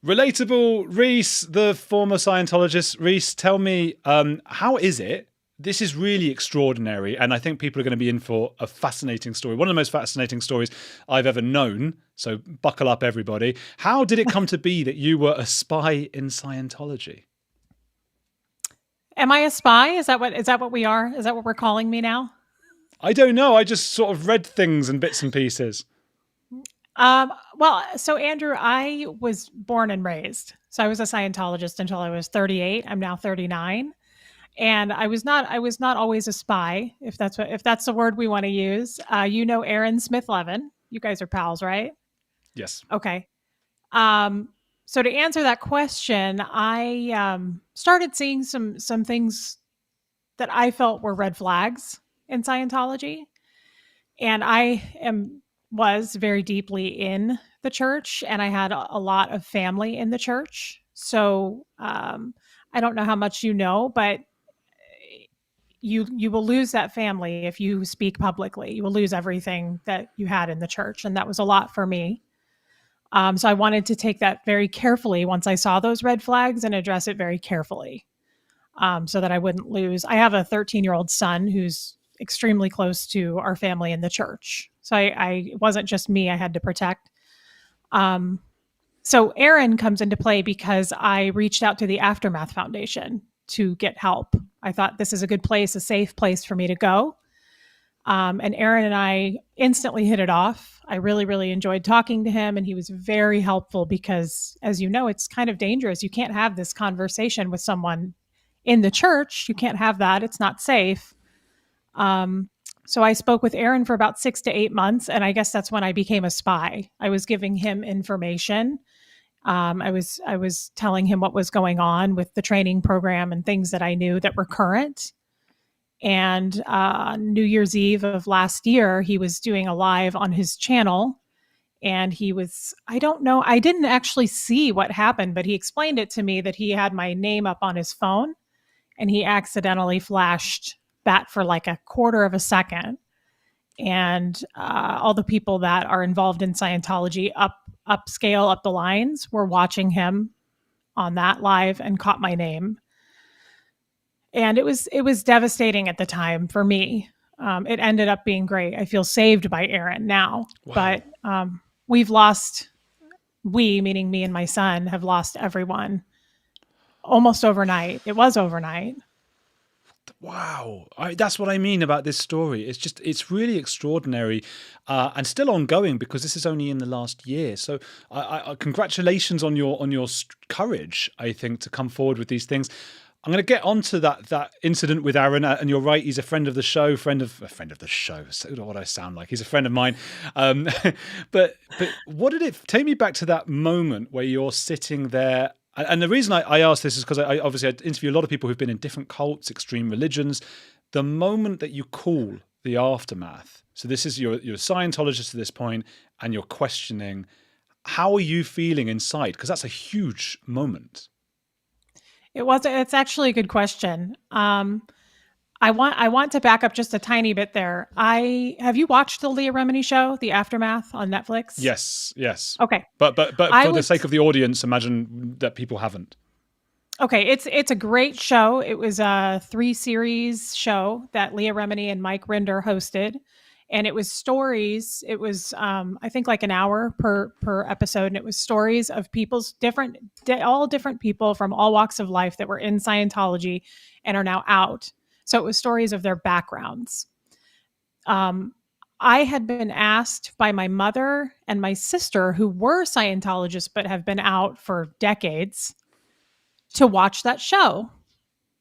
Relatable Reese, the former Scientologist. Reese, tell me, how is it? This is really extraordinary, and I think people are going to be in for a fascinating story. One of the most fascinating stories I've ever known. So buckle up, everybody. How did it come to be that you were a spy in Scientology? Am I a spy? Is that what we are? Is that what we're calling me now? I don't know. I just sort of read things and bits and pieces. Well, so Andrew, I was born and raised. So I was a Scientologist until I was 38. I'm now 39. And I was not always a spy, if that's the word we want to use. You know Aaron Smith-Levin. You guys are pals, right? Yes. Okay. Um, so to answer that question, I started seeing some things that I felt were red flags in Scientology, and was very deeply in the church, and I had a lot of family in the church. So I don't know how much you know, but you will lose that family if you speak publicly. You will lose everything that you had in the church, and that was a lot for me. So I wanted to take that very carefully once I saw those red flags and address it very carefully, so that I wouldn't lose. I have a 13-year-old son who's extremely close to our family in the church. So I it wasn't just me I had to protect. Um, so Aaron comes into play because I reached out to the Aftermath Foundation to get help. I thought this is a good place, a safe place for me to go. And Aaron and I instantly hit it off. I really, really enjoyed talking to him, and he was very helpful because, as you know, it's kind of dangerous. You can't have this conversation with someone in the church. You can't have that. It's not safe. So I spoke with Aaron for about 6 to 8 months, and I guess that's when I became a spy. I was giving him information. I was telling him what was going on with the training program and things that I knew that were current. And New Year's Eve of last year, he was doing a live on his channel. And I don't know, I didn't actually see what happened, but he explained it to me that he had my name up on his phone and he accidentally flashed that for like a quarter of a second. And all the people that are involved in Scientology upscale up the lines were watching him on that live and caught my name. And it was devastating at the time for me. It ended up being great. I feel saved by Aaron now, Wow. but we've lost. We, meaning me and my son, have lost everyone almost overnight. It was overnight. Wow. That's what I mean about this story. It's really extraordinary and still ongoing because this is only in the last year. So congratulations on your courage, I think, to come forward with these things. I'm going to get onto that incident with Aaron, and you're right. He's a friend of the show, friend of the show. So what I sound like. He's a friend of mine. But what did it take me back to that moment where you're sitting there? And the reason I ask this is because I obviously interview a lot of people who've been in different cults, extreme religions. The moment that you call the aftermath. So this is you're a Scientologist at this point, and you're questioning. How are you feeling inside? Because that's a huge moment. It's actually a good question. I want to back up just a tiny bit there. Have you watched the Leah Remini show, The Aftermath, on Netflix? Yes. Okay. But for the sake of the audience, imagine that people haven't. Okay, it's a great show. It was a 3-series show that Leah Remini and Mike Rinder hosted, and it was stories. It was I think like an hour per episode, and it was stories of all different people from all walks of life that were in Scientology and are now out. So it was stories of their backgrounds. I had been asked by my mother and my sister, who were Scientologists but have been out for decades, to watch that show.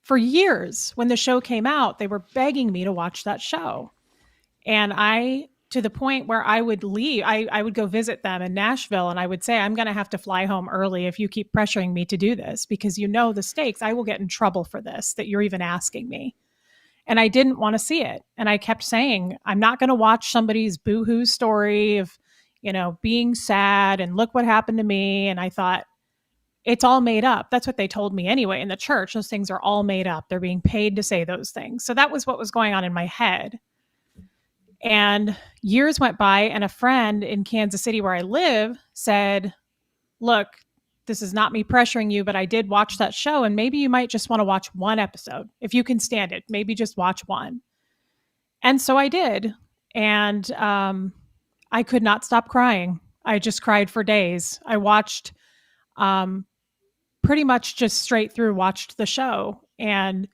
For years, when the show came out, they were begging me to watch that show. And to the point where I would leave, I would go visit them in Nashville, and I would say, I'm going to have to fly home early if you keep pressuring me to do this, because you know the stakes. I will get in trouble for this, that you're even asking me. And I didn't want to see it. And I kept saying, I'm not going to watch somebody's boohoo story of, being sad and look what happened to me. And I thought, it's all made up. That's what they told me anyway in the church. Those things are all made up. They're being paid to say those things. So that was what was going on in my head. And years went by, and a friend in Kansas City where I live said, look, this is not me pressuring you, but I did watch that show, and maybe you might just want to watch one episode. If you can stand it, maybe just watch one. And so I did. And I could not stop crying. I just cried for days. I watched pretty much just straight through watched the show. And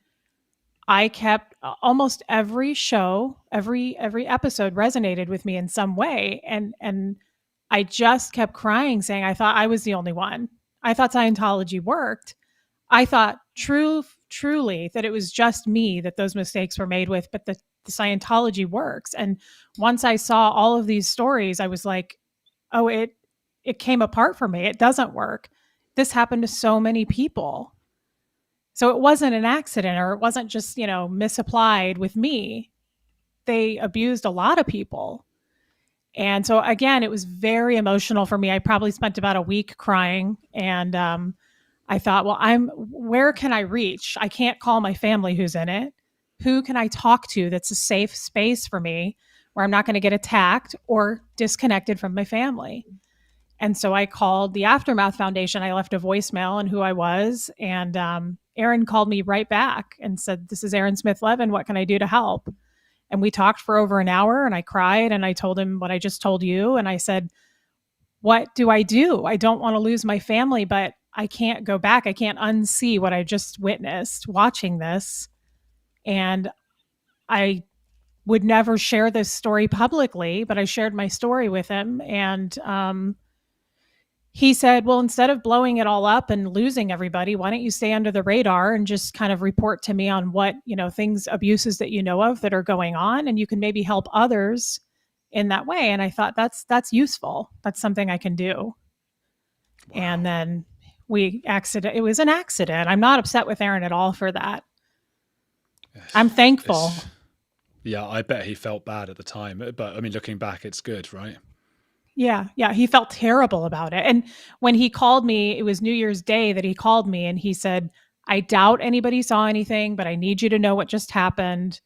I kept almost every show, every episode resonated with me in some way. And I just kept crying, saying I thought I was the only one. I thought Scientology worked. I thought truly that it was just me that those mistakes were made with, but the Scientology works. And once I saw all of these stories, I was like, oh, it came apart for me. It doesn't work. This happened to so many people. So it wasn't an accident, or it wasn't just, misapplied with me. They abused a lot of people. And so again, it was very emotional for me. I probably spent about a week crying, and I thought, well, where can I reach? I can't call my family who's in it. Who can I talk to that's a safe space for me where I'm not going to get attacked or disconnected from my family? And so I called the Aftermath Foundation. I left a voicemail on who I was, and Aaron called me right back and said, "This is Aaron Smith-Levin. What can I do to help?" And we talked for over an hour, and I cried, and I told him what I just told you. And I said, what do? I don't want to lose my family, but I can't go back. I can't unsee what I just witnessed watching this. And I would never share this story publicly, but I shared my story with him. And he said, well, instead of blowing it all up and losing everybody, why don't you stay under the radar and just kind of report to me on what, abuses that you know of that are going on, and you can maybe help others in that way. And I thought that's useful. That's something I can do. Wow. And then it was an accident. I'm not upset with Aaron at all for that. I'm thankful. Yeah, I bet he felt bad at the time, but I mean, looking back, it's good, right? Yeah, he felt terrible about it. And when he called me, it was New Year's Day that he called me, and he said, I doubt anybody saw anything, but I need you to know what just happened.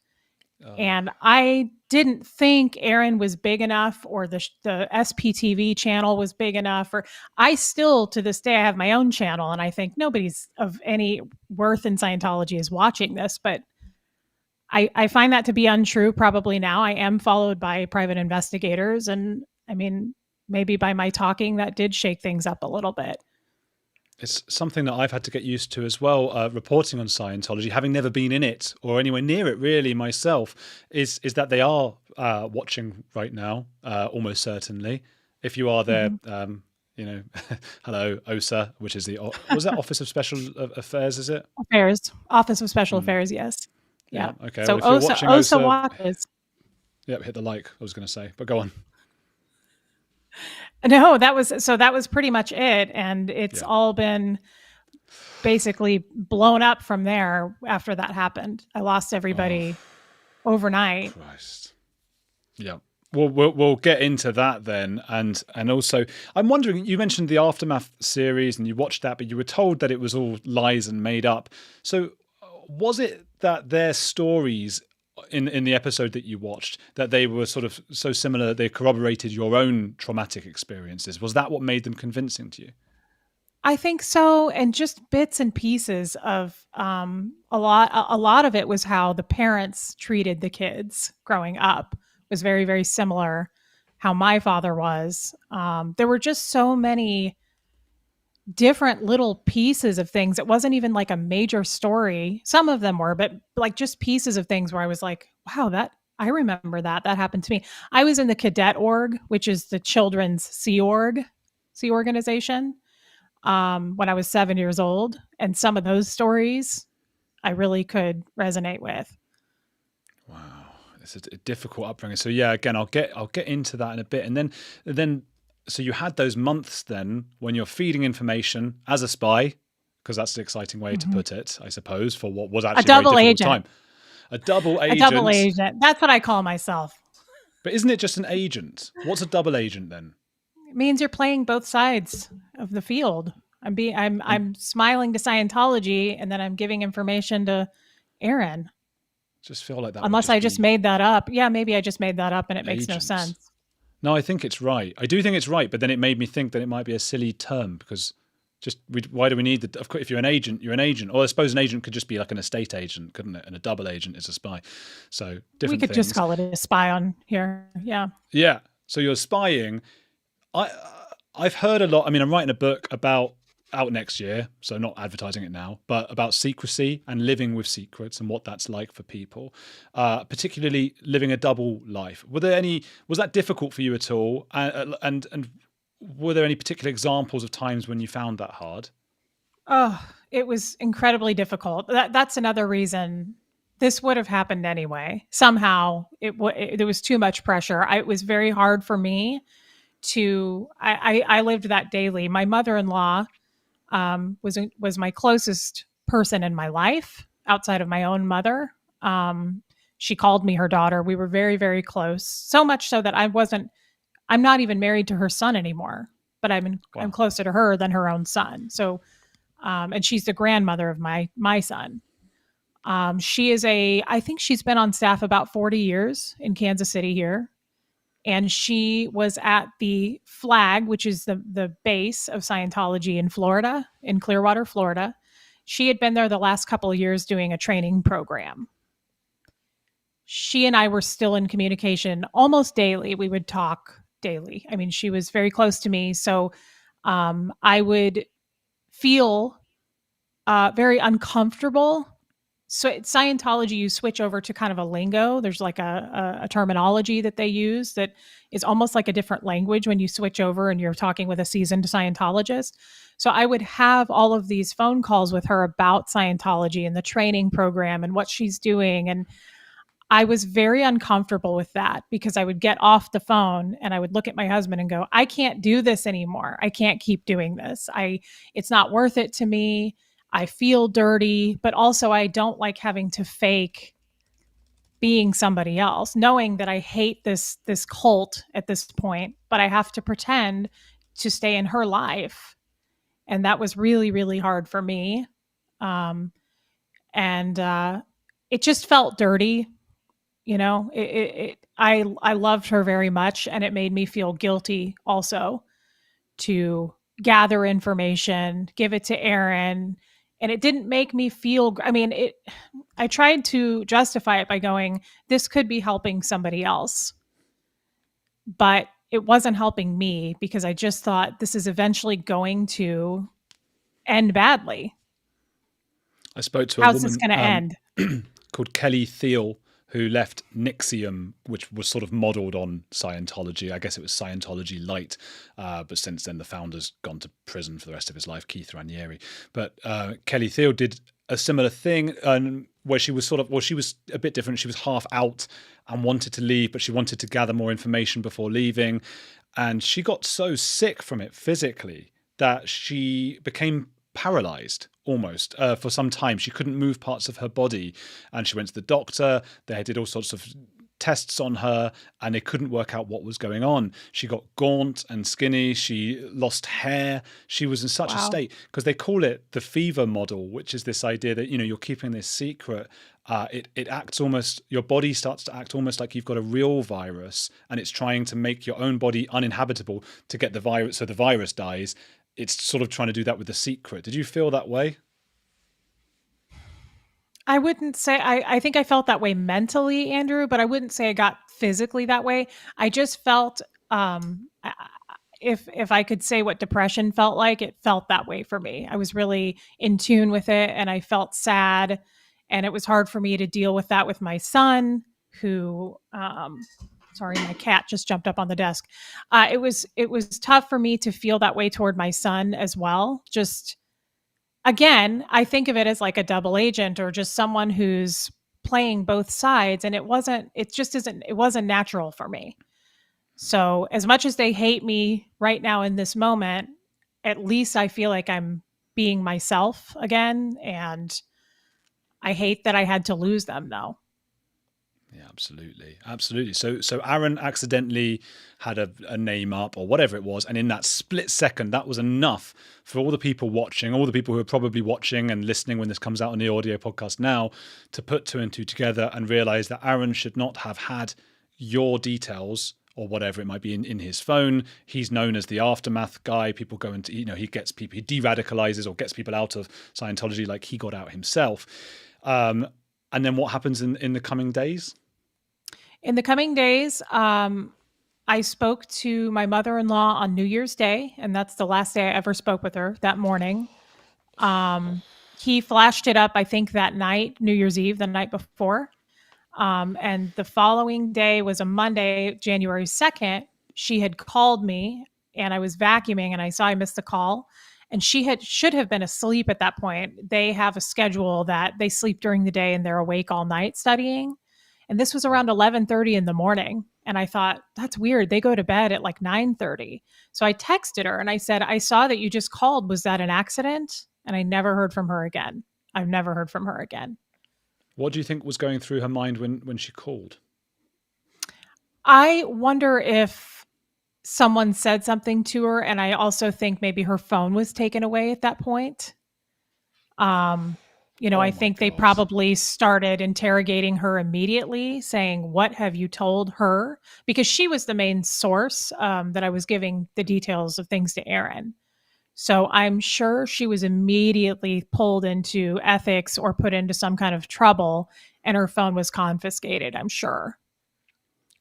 And I didn't think Aaron was big enough, or the SPTV channel was big enough, or I still, to this day, I have my own channel, and I think nobody's of any worth in Scientology is watching this, but I find that to be untrue probably now. I am followed by private investigators, and I mean, maybe by my talking, that did shake things up a little bit. It's something that I've had to get used to as well, reporting on Scientology, having never been in it or anywhere near it really myself, is that they are watching right now, almost certainly. If you are there, hello, OSA, which is was that Office of Special Affairs, is it? Office of Special Affairs, yes. Yeah. Okay. So well, OSA watches. Yep, hit the like, I was going to say, but go on. No, that was pretty much it. And it's all been basically blown up from there after that happened. I lost everybody overnight. Christ. Yeah. We'll get into that then. And also, I'm wondering, you mentioned the Aftermath series and you watched that, but you were told that it was all lies and made up. So was it that their stories in the episode that you watched, that they were sort of so similar that they corroborated your own traumatic experiences? Was that what made them convincing to you? I think so. And just bits and pieces of a lot of it was how the parents treated the kids growing up was very, very similar how my father was. There were just so many different little pieces of things. It wasn't even like a major story. Some of them were, but like just pieces of things where I was like, wow, I remember that happened to me. I was in the cadet org, which is the children's Sea organization, when I was 7 years old. And some of those stories I really could resonate with. Wow. It's a difficult upbringing. So yeah, again, I'll get into that in a bit. And then so you had those months then when you're feeding information as a spy, because that's the exciting way to put it, I suppose, for what was actually a double very agent. Time. A double agent. A double agent. That's what I call myself. But isn't it just an agent? What's a double agent then? It means you're playing both sides of the field. I'm smiling to Scientology, and then I'm giving information to Aaron. Just feel like that. Unless I just made that up. Yeah, maybe I just made that up and it makes no sense. No, I think it's right. I do think it's right, but then it made me think that it might be a silly term because Why do we need the? Of course, if you're an agent, you're an agent. Or I suppose an agent could just be like an estate agent, couldn't it? And a double agent is a spy. So different We could things. just call it a spy on here. Yeah. Yeah. So you're spying. I've heard a lot. I mean, I'm writing a book out next year, so not advertising it now, but about secrecy and living with secrets and what that's like for people, particularly living a double life. Was that difficult for you at all? And were there any particular examples of times when you found that hard? Oh, it was incredibly difficult. That's another reason this would have happened anyway. Somehow there was too much pressure. It was very hard for me I lived that daily. My mother-in-law was my closest person in my life outside of my own mother. She called me her daughter. We were very, very close. So much so that I'm not even married to her son anymore, but I'm closer to her than her own son. So, and she's the grandmother of my son. I think she's been on staff about 40 years in Kansas City here. And she was at the Flag, which is the base of Scientology in Florida, in Clearwater, Florida. She had been there the last couple of years doing a training program. She and I were still in communication almost daily. We would talk daily. I mean, she was very close to me. So I would feel very uncomfortable. So at Scientology, you switch over to kind of a lingo. There's like a terminology that they use that is almost like a different language when you switch over and you're talking with a seasoned Scientologist. So I would have all of these phone calls with her about Scientology and the training program and what she's doing. And I was very uncomfortable with that because I would get off the phone and I would look at my husband and go, I can't do this anymore. I can't keep doing this. It's not worth it to me. I feel dirty, but also I don't like having to fake being somebody else, knowing that I hate this cult at this point, but I have to pretend to stay in her life. And that was really, really hard for me. And it just felt dirty. You know, I loved her very much, and it made me feel guilty also to gather information, give it to Aaron. And it didn't make me feel, I tried to justify it by going, this could be helping somebody else. But it wasn't helping me because I just thought this is eventually going to end badly. I spoke to How's this going to end? Called Kelly Thiel, who left Nixium, which was sort of modeled on Scientology. I guess it was Scientology light, but since then the founder's gone to prison for the rest of his life, Keith Raniere. But Kelly Thiel did a similar thing where she was she was a bit different. She was half out and wanted to leave, but she wanted to gather more information before leaving. And she got so sick from it physically that she became paralyzed almost for some time. She couldn't move parts of her body, and she went to the doctor. They did all sorts of tests on her, and they couldn't work out what was going on. She got gaunt and skinny. She lost hair. She was in such a state, because they call it the fever model, which is this idea that, you're keeping this secret. It acts almost, your body starts to act almost like you've got a real virus, and it's trying to make your own body uninhabitable to get the virus, so the virus dies. It's sort of trying to do that with the secret. Did you feel that way? I wouldn't say, I think I felt that way mentally, Andrew, but I wouldn't say I got physically that way. I just felt, if I could say what depression felt like, it felt that way for me. I was really in tune with it, and I felt sad, and it was hard for me to deal with that with my son, who, sorry, my cat just jumped up on the desk. It was tough for me to feel that way toward my son as well. Just, again, I think of it as like a double agent or just someone who's playing both sides. And it wasn't natural for me. So as much as they hate me right now in this moment, at least I feel like I'm being myself again. And I hate that I had to lose them though. Yeah, absolutely. So Aaron accidentally had a name up or whatever it was, and in that split second, that was enough for all the people watching, all the people who are probably watching and listening when this comes out on the audio podcast now, to put two and two together and realize that Aaron should not have had your details or whatever it might be in his phone. He's known as the aftermath guy. People go into, he gets people, he de-radicalizes or gets people out of Scientology like he got out himself. And then what happens in the coming days? In the coming days, I spoke to my mother-in-law on New Year's Day, and that's the last day I ever spoke with her, that morning. He flashed it up, I think, that night, New Year's Eve, the night before. And the following day was a Monday, January 2nd. She had called me, and I was vacuuming, and I saw I missed the call. And she should have been asleep at that point. They have a schedule that they sleep during the day and they're awake all night studying. And this was around 11:30 in the morning. And I thought, that's weird. They go to bed at like 9:30. So I texted her and I said, I saw that you just called. Was that an accident? And I never heard from her again. I've never heard from her again. What do you think was going through her mind when she called? I wonder if someone said something to her. And I also think maybe her phone was taken away at that point. I think they probably started interrogating her immediately, saying, what have you told her? Because she was the main source that I was giving the details of things to Aaron. So I'm sure she was immediately pulled into ethics or put into some kind of trouble, and her phone was confiscated, I'm sure.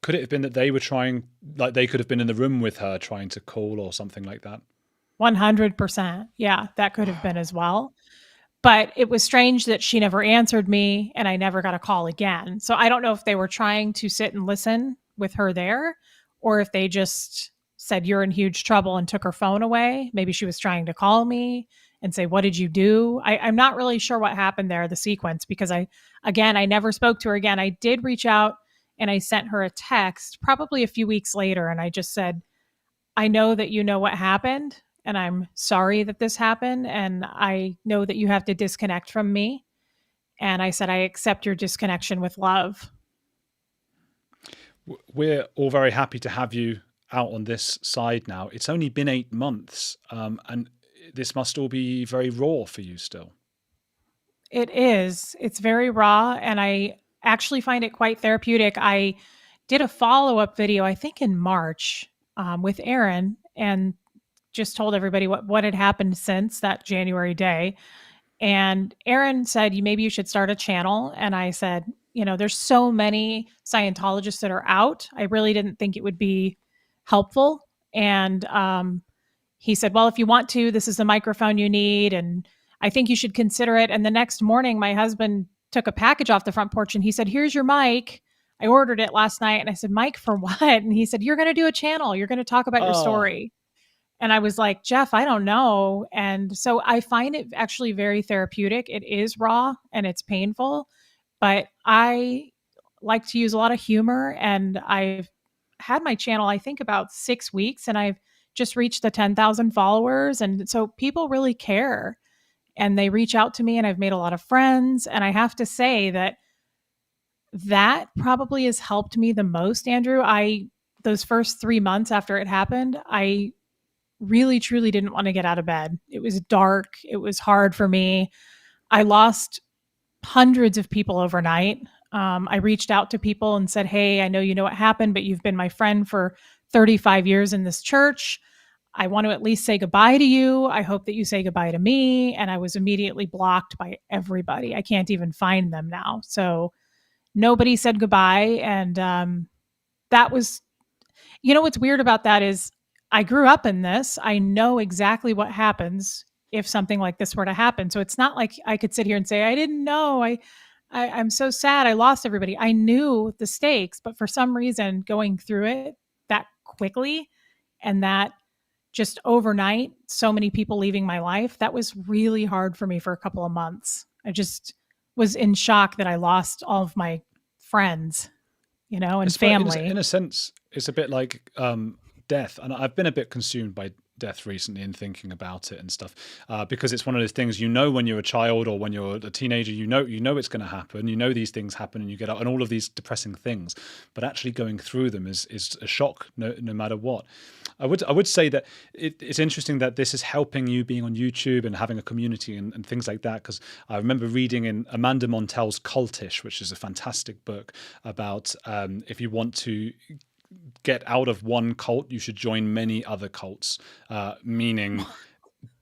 Could it have been that they were trying, like they could have been in the room with her trying to call or something like that? 100%. Yeah, that could have been as well. But it was strange that she never answered me and I never got a call again. So I don't know if they were trying to sit and listen with her there, or if they just said, you're in huge trouble, and took her phone away. Maybe she was trying to call me and say, what did you do? I'm not really sure what happened there, the sequence, because I never spoke to her again. I did reach out and I sent her a text probably a few weeks later. And I just said, I know that you know what happened, and I'm sorry that this happened. And I know that you have to disconnect from me. And I said, I accept your disconnection with love. We're all very happy to have you out on this side now. It's only been 8 months, and this must all be very raw for you still. It is. It's very raw, and I actually find it quite therapeutic. I did a follow-up video, I think in March, with Aaron, and just told everybody what had happened since that January day. And Aaron said, maybe you should start a channel. And I said, there's so many Scientologists that are out. I really didn't think it would be helpful. And he said, well, if you want to, this is the microphone you need, and I think you should consider it. And the next morning, my husband took a package off the front porch and he said, here's your mic. I ordered it last night. And I said, mic for what? And he said, you're going to do a channel. You're going to talk about your story. And I was like, Jeff, I don't know. And so I find it actually very therapeutic. It is raw and it's painful, but I like to use a lot of humor. And I've had my channel, I think, about 6 weeks, and I've just reached the 10,000 followers. And so people really care and they reach out to me, and I've made a lot of friends. And I have to say that probably has helped me the most, Andrew. Those first 3 months after it happened, I really, truly didn't want to get out of bed. It was dark. It was hard for me. I lost hundreds of people overnight. I reached out to people and said, hey, I know you know what happened, but you've been my friend for 35 years in this church. I want to at least say goodbye to you. I hope that you say goodbye to me. And I was immediately blocked by everybody. I can't even find them now. So nobody said goodbye. And that was, what's weird about that is I grew up in this. I know exactly what happens if something like this were to happen. So it's not like I could sit here and say, I didn't know. I'm so sad. I lost everybody. I knew the stakes, but for some reason going through it that quickly and that just overnight, so many people leaving my life, that was really hard for me for a couple of months. I just was in shock that I lost all of my friends, and family. In a sense, it's a bit like death. And I've been a bit consumed by death recently and thinking about it and stuff, because it's one of those things, when you're a child or when you're a teenager, you know it's going to happen, these things happen and you get out and all of these depressing things, but actually going through them is a shock no matter what. I would say that it's interesting that this is helping you being on YouTube and having a community and things like that, because I remember reading in Amanda Montell's Cultish, which is a fantastic book about if you want to get out of one cult, you should join many other cults. Meaning,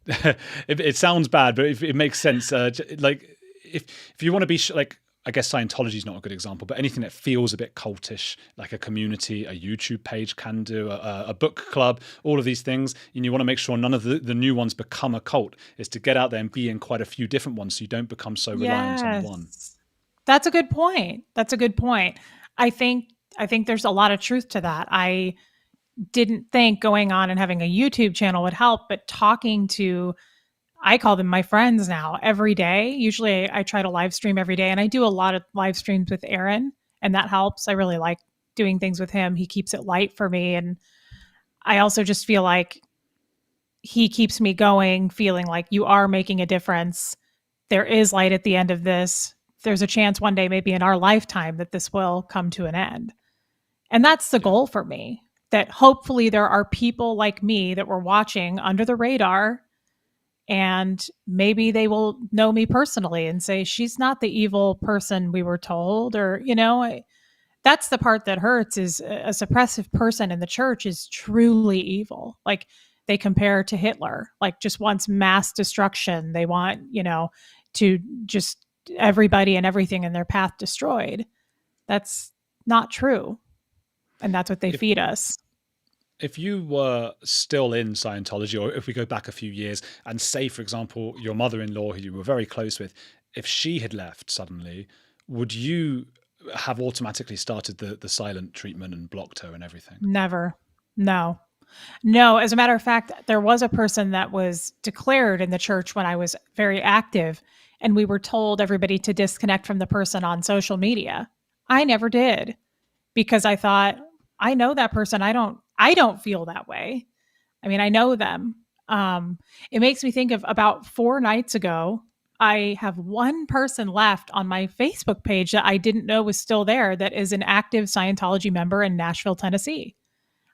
it sounds bad, but it makes sense. Like if you want to be like, I guess Scientology is not a good example, but anything that feels a bit cultish, like a community, a YouTube page can do, a book club, all of these things, and you want to make sure none of the new ones become a cult, is to get out there and be in quite a few different ones so you don't become so reliant on one. That's a good point. That's a good point. I think there's a lot of truth to that. I didn't think going on and having a YouTube channel would help, but talking to, I call them my friends now, every day. Usually I try to live stream every day, and I do a lot of live streams with Aaron, and that helps. I really like doing things with him. He keeps it light for me. And I also just feel like he keeps me going, feeling like you are making a difference. There is light at the end of this. There's a chance one day, maybe in our lifetime, that this will come to an end. And that's the goal for me, that hopefully there are people like me that were watching under the radar, and maybe they will know me personally and say, she's not the evil person we were told. Or, that's the part that hurts, is a suppressive person in the church is truly evil. Like, they compare to Hitler, like just wants mass destruction. They want, to just everybody and everything in their path destroyed. That's not true. And that's what they feed us. If you were still in Scientology, or if we go back a few years and say, for example, your mother-in-law, who you were very close with, if she had left suddenly, would you have automatically started the silent treatment and blocked her and everything? Never. No. As a matter of fact, there was a person that was declared in the church when I was very active, and we were told, everybody, to disconnect from the person on social media. I never did, because I thought, I know that person. I don't feel that way. I mean, I know them. It makes me think of about 4 nights ago, I have one person left on my Facebook page that I didn't know was still there, that is an active Scientology member in Nashville, Tennessee.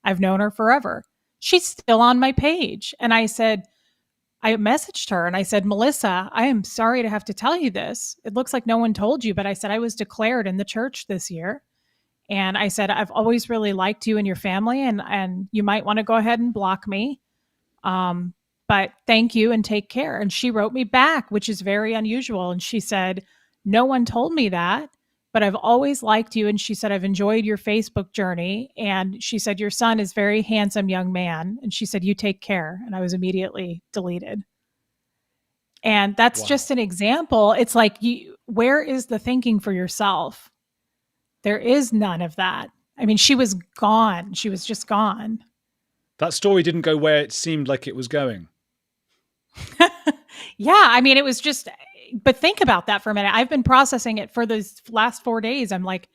I've known her forever. She's still on my page. And I messaged her and I said, Melissa, I am sorry to have to tell you this. It looks like no one told you, but I said, I was declared in the church this year. And I said, I've always really liked you and your family, and you might want to go ahead and block me. But thank you and take care. And she wrote me back, which is very unusual. And she said, no one told me that, but I've always liked you. And she said, I've enjoyed your Facebook journey. And she said, your son is a very handsome young man. And she said, you take care. And I was immediately deleted. And that's just an example. It's like, where is the thinking for yourself? There is none of that. I mean, she was gone. She was just gone. That story didn't go where it seemed like it was going. Yeah. I mean, it was just, but think about that for a minute. I've been processing it for those last 4 days. I'm like,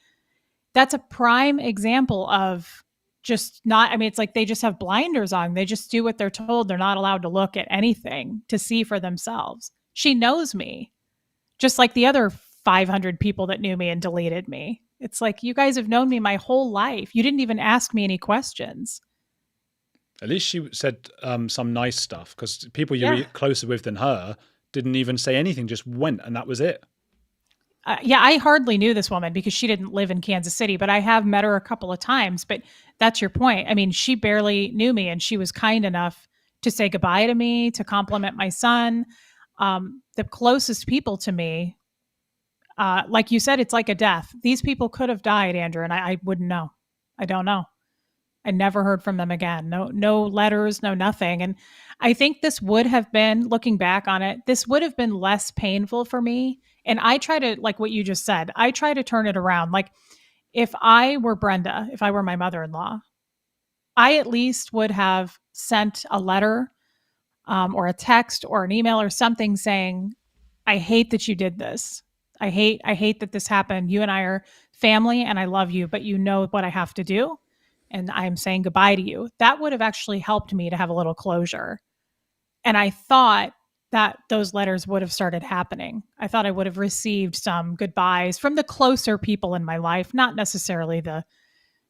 that's a prime example of just not, I mean, it's like they just have blinders on. They just do what they're told. They're not allowed to look at anything to see for themselves. She knows me, just like the other 500 people that knew me and deleted me. It's like, you guys have known me my whole life. You didn't even ask me any questions. At least she said some nice stuff, because people you're closer with than her didn't even say anything, just went, and that was it. I hardly knew this woman because she didn't live in Kansas City, but I have met her a couple of times. But that's your point. I mean, she barely knew me, and she was kind enough to say goodbye to me, to compliment my son. The closest people to me, like you said, it's like a death. These people could have died, Andrew, and I wouldn't know. I don't know. I never heard from them again. No letters, no nothing. And I think this would have been, looking back on it, this would have been less painful for me. And I try to, like what you just said, I try to turn it around. Like, if I were Brenda, if I were my mother-in-law, I at least would have sent a letter or a text or an email or something saying, I hate that you did this. I hate that this happened. You and I are family and I love you, but you know what I have to do. And I'm saying goodbye to you. That would have actually helped me to have a little closure. And I thought that those letters would have started happening. I thought I would have received some goodbyes from the closer people in my life, not necessarily the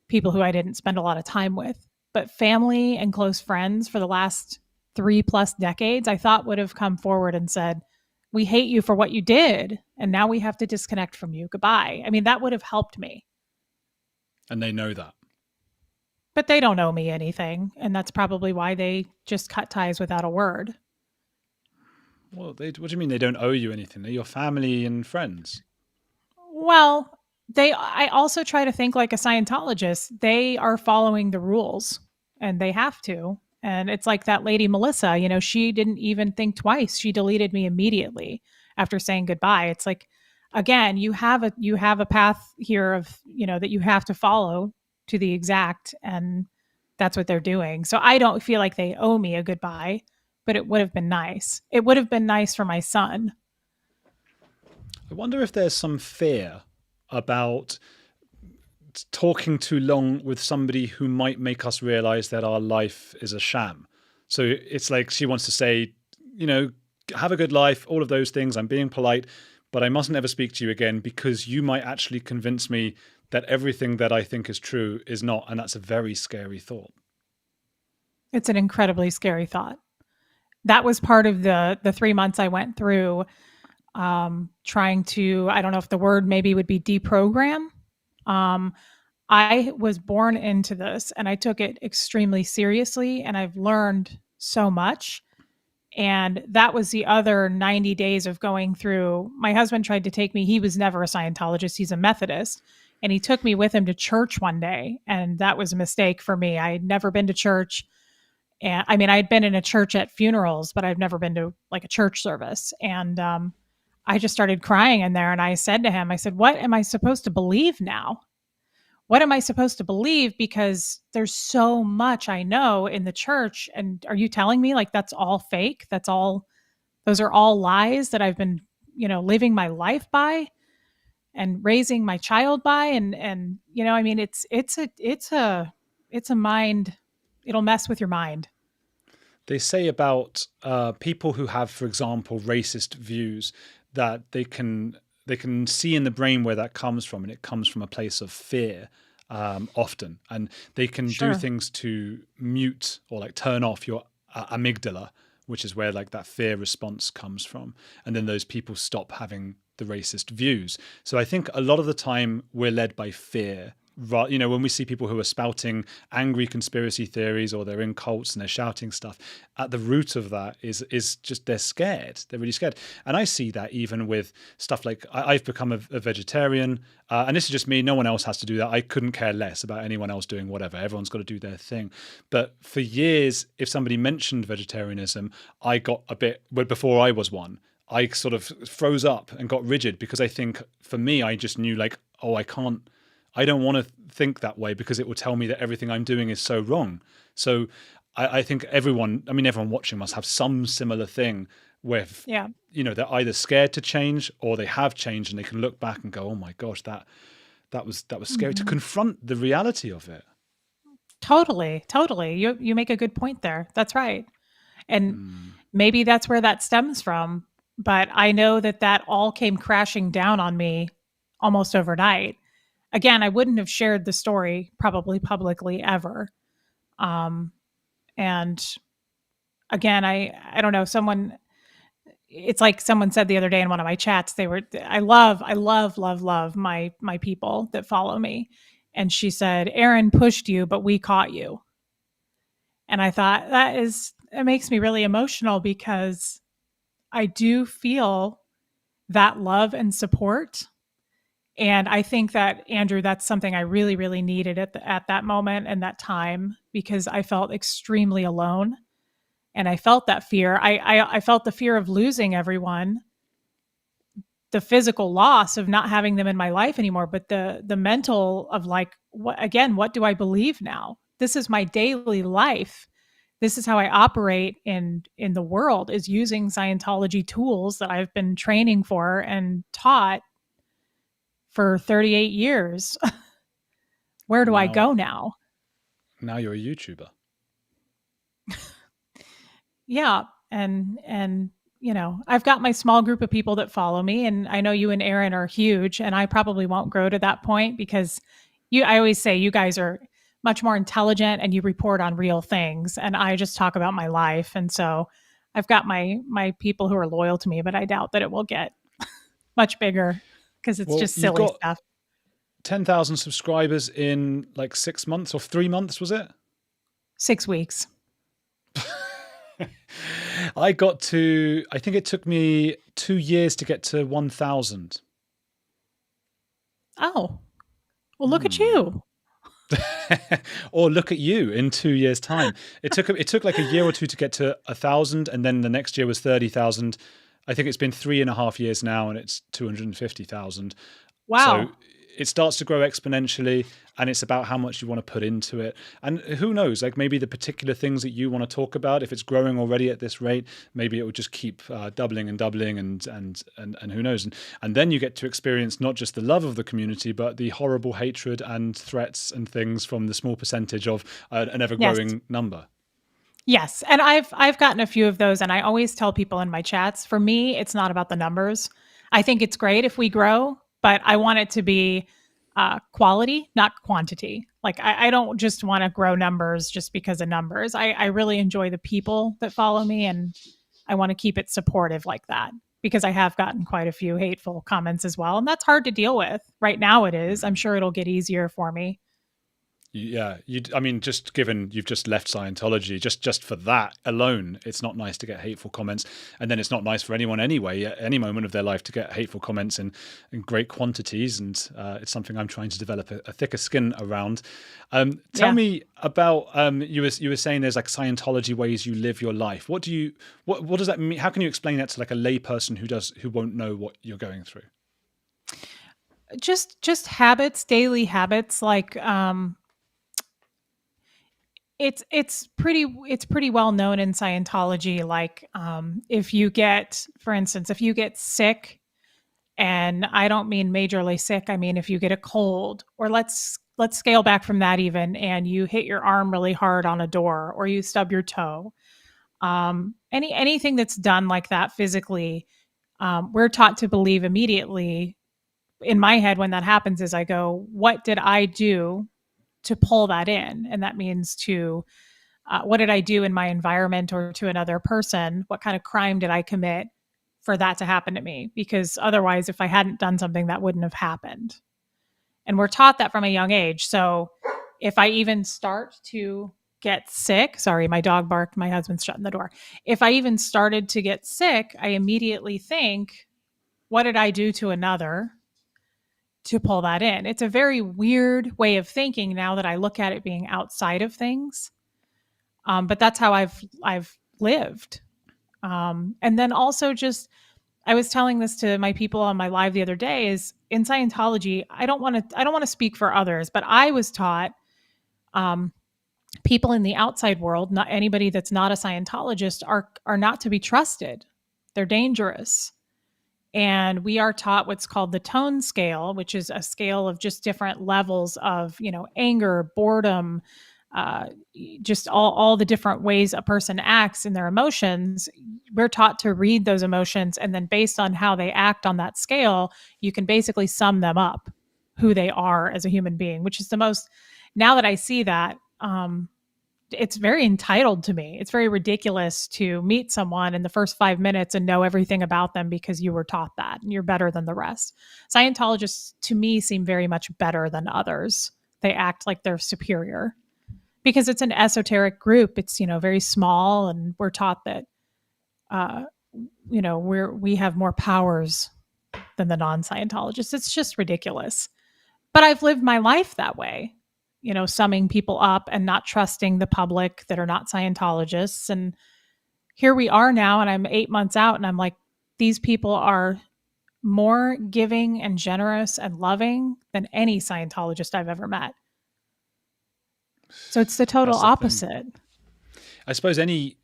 people who I didn't spend a lot of time with, but family and close friends for the last 3+ decades, I thought would have come forward and said, we hate you for what you did, and now we have to disconnect from you. Goodbye. I mean, that would have helped me. And they know that. But they don't owe me anything, and that's probably why they just cut ties without a word. Well, what do you mean they don't owe you anything? They're your family and friends. Well, I also try to think like a Scientologist. They are following the rules and they have to. And it's like that lady Melissa, she didn't even think twice. She deleted me immediately after saying goodbye. It's like, again, you have a path here of, that you have to follow to the exact, and that's what they're doing. So I don't feel like they owe me a goodbye, but it would have been nice. It would have been nice for my son. I wonder if there's some fear about talking too long with somebody who might make us realize that our life is a sham. So it's like she wants to say, you know, have a good life, all of those things. I'm being polite, but I mustn't ever speak to you again because you might actually convince me that everything that I think is true is not. And that's a very scary thought. It's an incredibly scary thought. That was part of the 3 months I went through, trying to, I don't know if the word maybe would be deprogram. Um, I was born into this and I took it extremely seriously, and I've learned so much. And that was the other 90 days of going through. My husband tried to take me. He was never a Scientologist, he's a Methodist. And he took me with him to church one day. And that was a mistake for me. I had never been to church. And I mean, I'd been in a church at funerals, but I've never been to like a church service. And I just started crying in there. And I said to him, I said, what am I supposed to believe now? What am I supposed to believe? Because there's so much I know in the church. And are you telling me like that's all fake? Those are all lies that I've been, living my life by and raising my child by. And, I mean, it's a mind, it'll mess with your mind. They say about people who have, for example, racist views that they can see in the brain where that comes from, and it comes from a place of fear often, and they can do Sure. things to mute or like turn off your amygdala, which is where like that fear response comes from, and then those people stop having the racist views. So I think a lot of the time we're led by fear. When we see people who are spouting angry conspiracy theories or they're in cults and they're shouting stuff, at the root of that is just they're scared. They're really scared, and I see that even with stuff like I've become a vegetarian, and this is just me. No one else has to do that. I couldn't care less about anyone else doing whatever. Everyone's got to do their thing. But for years, if somebody mentioned vegetarianism, I got a bit. But before I was one, I sort of froze up and got rigid because I think for me, I just knew like, oh, I don't want to think that way because it will tell me that everything I'm doing is so wrong. So I think everyone watching must have some similar thing where, Yeah. they're either scared to change or they have changed and they can look back and go, oh my gosh, that was scary to Mhm. confront the reality of it. Totally. Totally. You make a good point there. That's right. And Mm. maybe that's where that stems from. But I know that that all came crashing down on me almost overnight. Again, I wouldn't have shared the story probably publicly ever. Um, and again, I don't know, it's like someone said the other day in one of my chats, I love my people that follow me. And she said, Aaron pushed you, but we caught you. And I thought it makes me really emotional because I do feel that love and support. And I think that, Andrew, that's something I really, really needed at that moment and that time, because I felt extremely alone. And I felt that fear. I felt the fear of losing everyone, the physical loss of not having them in my life anymore, but the mental of like, what do I believe now? This is my daily life. This is how I operate in the world, is using Scientology tools that I've been training for and taught for 38 years. Where do And I now, go now? now you're a YouTuber. Yeah. And I've got my small group of people that follow me, and I know you and Aaron are huge, and I probably won't grow to that point because I always say you guys are much more intelligent and you report on real things, and I just talk about my life. And so I've got my people who are loyal to me, but I doubt that it will get much bigger because it's Well, just you've silly got stuff. 10,000 subscribers in like 6 months or 3 months, was it? 6 weeks. I think it took me 2 years to get to 1,000. Oh, well, look at you. Or look at you in 2 years' time. It took like a year or two to get to 1,000, and then the next year was 30,000. I think it's been 3.5 years now, and it's 250,000. Wow. So it starts to grow exponentially, and it's about how much you want to put into it. And who knows, like maybe the particular things that you want to talk about, if it's growing already at this rate, maybe it will just keep doubling and doubling, and who knows. And then you get to experience not just the love of the community, but the horrible hatred and threats and things from the small percentage of an ever-growing number. Yes, and I've gotten a few of those, and I always tell people in my chats, for me, it's not about the numbers. I think it's great if we grow, but I want it to be quality, not quantity. Like I don't just want to grow numbers just because of numbers. I really enjoy the people that follow me, and I want to keep it supportive like that, because I have gotten quite a few hateful comments as well, and that's hard to deal with. Right now it is. I'm sure it'll get easier for me. Yeah, I mean, just given you've just left Scientology, just for that alone, it's not nice to get hateful comments, and then it's not nice for anyone anyway, at any moment of their life, to get hateful comments in great quantities. And it's something I'm trying to develop a thicker skin around. Tell me about you were saying there's like Scientology ways you live your life. What does that mean? How can you explain that to like a lay person who won't know what you're going through? Just habits, daily habits, like it's pretty well known in Scientology. Like if you get, for instance, if you get sick, and I don't mean majorly sick, I mean if you get a cold, or let's scale back from that even, and you hit your arm really hard on a door, or you stub your toe, anything that's done like that physically, we're taught to believe immediately. In my head, when that happens, is I go, what did I do to pull that in? And that means to what did I do in my environment or to another person? What kind of crime did I commit for that to happen to me? Because otherwise, if I hadn't done something, that wouldn't have happened. And we're taught that from a young age. So if I even start to get sick, sorry, my dog barked, my husband's shutting the door. If I even started to get sick, I immediately think, what did I do to another to pull that in? It's a very weird way of thinking now that I look at it being outside of things. But that's how I've lived. And then also, just I was telling this to my people on my live the other day, is in Scientology, I don't want to speak for others, but I was taught people in the outside world, not anybody that's not a Scientologist, are not to be trusted. They're dangerous. And we are taught what's called the tone scale, which is a scale of just different levels of, anger, boredom, just all the different ways a person acts in their emotions. We're taught to read those emotions, and then based on how they act on that scale, you can basically sum them up, who they are as a human being, which is the most, now that I see that, it's very entitled to me. It's very ridiculous to meet someone in the first 5 minutes and know everything about them because you were taught that and you're better than the rest. Scientologists, to me, seem very much better than others. They act like they're superior because it's an esoteric group. It's, very small, and we're taught that, we have more powers than the non-Scientologists. It's just ridiculous. But I've lived my life that way, summing people up and not trusting the public that are not Scientologists. And here we are now, and I'm 8 months out, and I'm like, these people are more giving and generous and loving than any Scientologist I've ever met. So it's the total opposite. I suppose any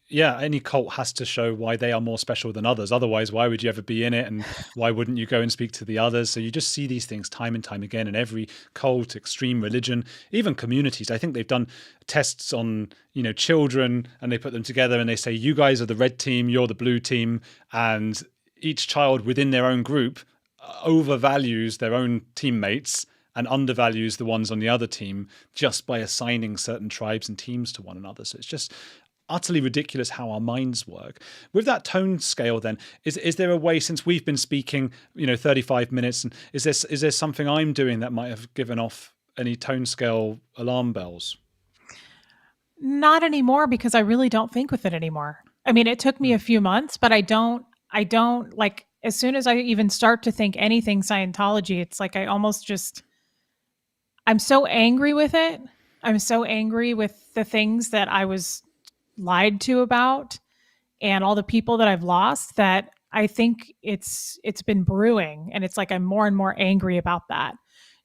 cult has to show why they are more special than others. Otherwise, why would you ever be in it? And why wouldn't you go and speak to the others? So you just see these things time and time again in every cult, extreme religion, even communities. I think they've done tests on, children, and they put them together and they say, you guys are the red team, you're the blue team. And each child within their own group overvalues their own teammates and undervalues the ones on the other team just by assigning certain tribes and teams to one another. So it's just, utterly ridiculous how our minds work. With that tone scale, then, is there a way, since we've been speaking, 35 minutes, and is there something I'm doing that might have given off any tone scale alarm bells? Not anymore, because I really don't think with it anymore. I mean, it took me a few months, but I don't like, as soon as I even start to think anything Scientology, it's like I almost just, I'm so angry with it. I'm so angry with the things that I was lied to about and all the people that I've lost, that I think it's been brewing, and it's like I'm more and more angry about that.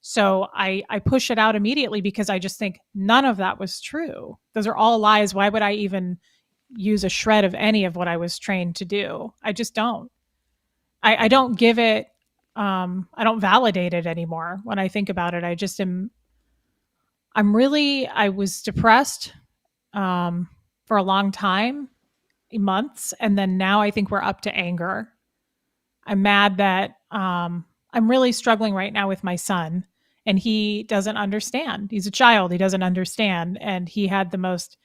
So I push it out immediately, because I just think none of that was true. Those are all lies. Why would I even use a shred of any of what I was trained to do? I just don't. I don't give it. I don't validate it anymore. When I think about it, I just am. I was depressed for a long time, months, and then now I think we're up to anger. I'm mad that I'm really struggling right now with my son, and he doesn't understand. He's a child, he doesn't understand, and he had the most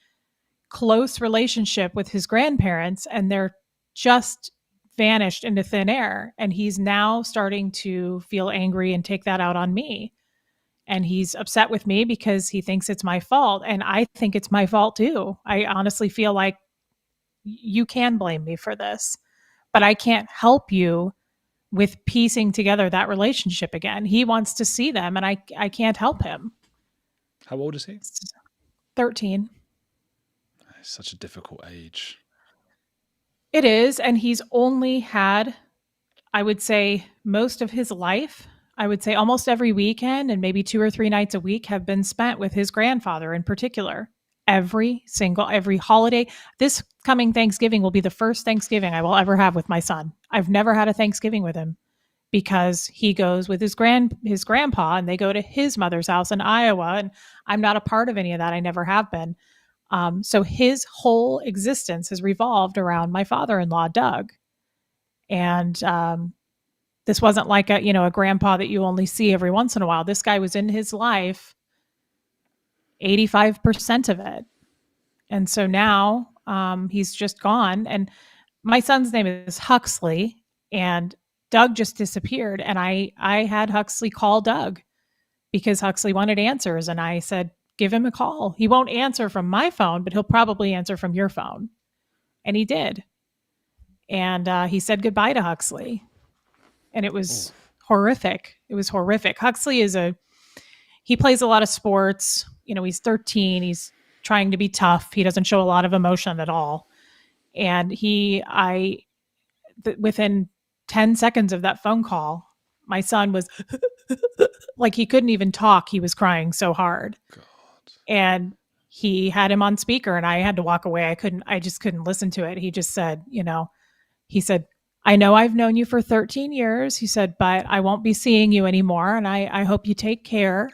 close relationship with his grandparents, and they're just vanished into thin air, and he's now starting to feel angry and take that out on me. And he's upset with me because he thinks it's my fault, and I think it's my fault too. I honestly feel like you can blame me for this, but I can't help you with piecing together that relationship again. He wants to see them, and I can't help him. How old is he? 13. It's such a difficult age. It is, and he's only had, I would say, most of his life. I would say almost every weekend and maybe 2 or 3 nights a week have been spent with his grandfather in particular. Every holiday. This coming Thanksgiving will be the first Thanksgiving I will ever have with my son. I've never had a Thanksgiving with him, because he goes with his grandpa, and they go to his mother's house in Iowa, and I'm not a part of any of that. I never have been. So his whole existence has revolved around my father-in-law, Doug. And this wasn't like a grandpa that you only see every once in a while. This guy was in his life 85% of it. And so now he's just gone. And my son's name is Huxley, and Doug just disappeared. And I had Huxley call Doug, because Huxley wanted answers. And I said, give him a call. He won't answer from my phone, but he'll probably answer from your phone. And he did. And he said goodbye to Huxley. And it was horrific. It was horrific. Huxley he plays a lot of sports. He's 13. He's trying to be tough. He doesn't show a lot of emotion at all. And within 10 seconds of that phone call, my son was like, he couldn't even talk. He was crying so hard. God. And he had him on speaker, and I had to walk away. I just couldn't listen to it. He just said, he said, I know I've known you for 13 years. He said, but I won't be seeing you anymore. And I hope you take care.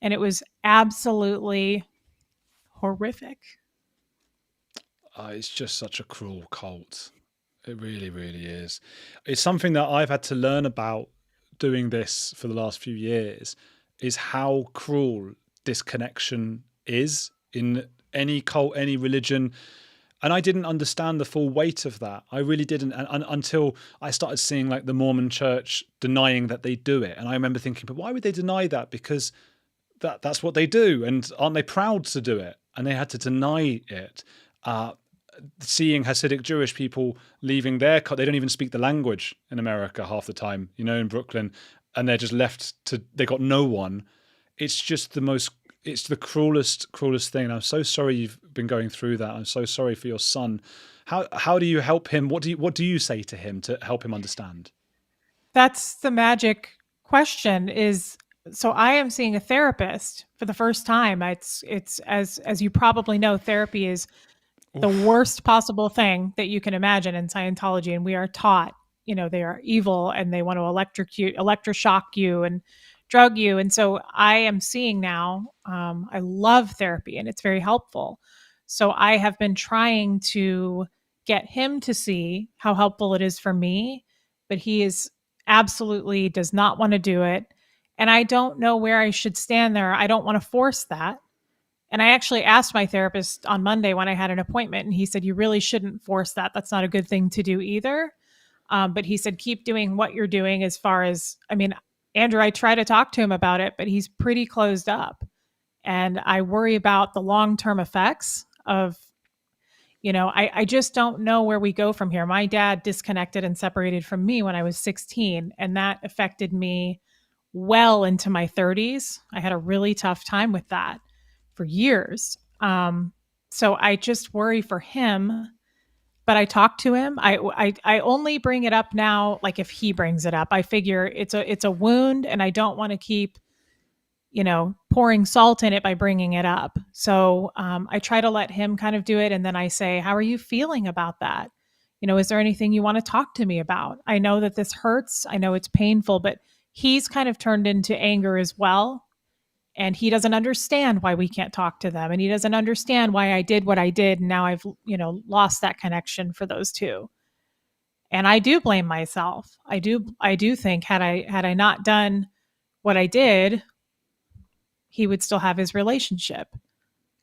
And it was absolutely horrific. It's just such a cruel cult. It really, really is. It's something that I've had to learn about doing this for the last few years, is how cruel disconnection is in any cult, any religion. And I didn't understand the full weight of that. I really didn't, until I started seeing like the Mormon church denying that they do it. And I remember thinking, but why would they deny that? Because that's what they do. And aren't they proud to do it? And they had to deny it. Seeing Hasidic Jewish people leaving they don't even speak the language in America half the time, in Brooklyn, and they're just left they got no one. It's just it's the cruelest thing. And I'm so sorry you've been going through that. I'm so sorry for your son. How do you help him? What do you say to him to help him understand? That's the magic question. So I am seeing a therapist for the first time. It's as you probably know, therapy is the worst possible thing that you can imagine in Scientology. And we are taught, they are evil, and they want to electroshock you and drug you. And so I am seeing now, I love therapy, and it's very helpful. So I have been trying to get him to see how helpful it is for me, but he absolutely does not want to do it. And I don't know where I should stand there. I don't want to force that. And I actually asked my therapist on Monday when I had an appointment, and he said, you really shouldn't force that. That's not a good thing to do either. But he said, keep doing what you're doing as far as, I mean, Andrew, I try to talk to him about it, but he's pretty closed up. And I worry about the long term effects of, I just don't know where we go from here. My dad disconnected and separated from me when I was 16, and that affected me well into my 30s. I had a really tough time with that for years. So I just worry for him, but I talk to him. I only bring it up now, like if he brings it up. I figure it's a wound, and I don't want to keep pouring salt in it by bringing it up. So I try to let him kind of do it. And then I say, how are you feeling about that? Is there anything you want to talk to me about? I know that this hurts. I know it's painful, but he's kind of turned into anger as well. And he doesn't understand why we can't talk to them. And he doesn't understand why I did what I did. And now I've, lost that connection for those two. And I do blame myself. I do think had I not done what I did, he would still have his relationship.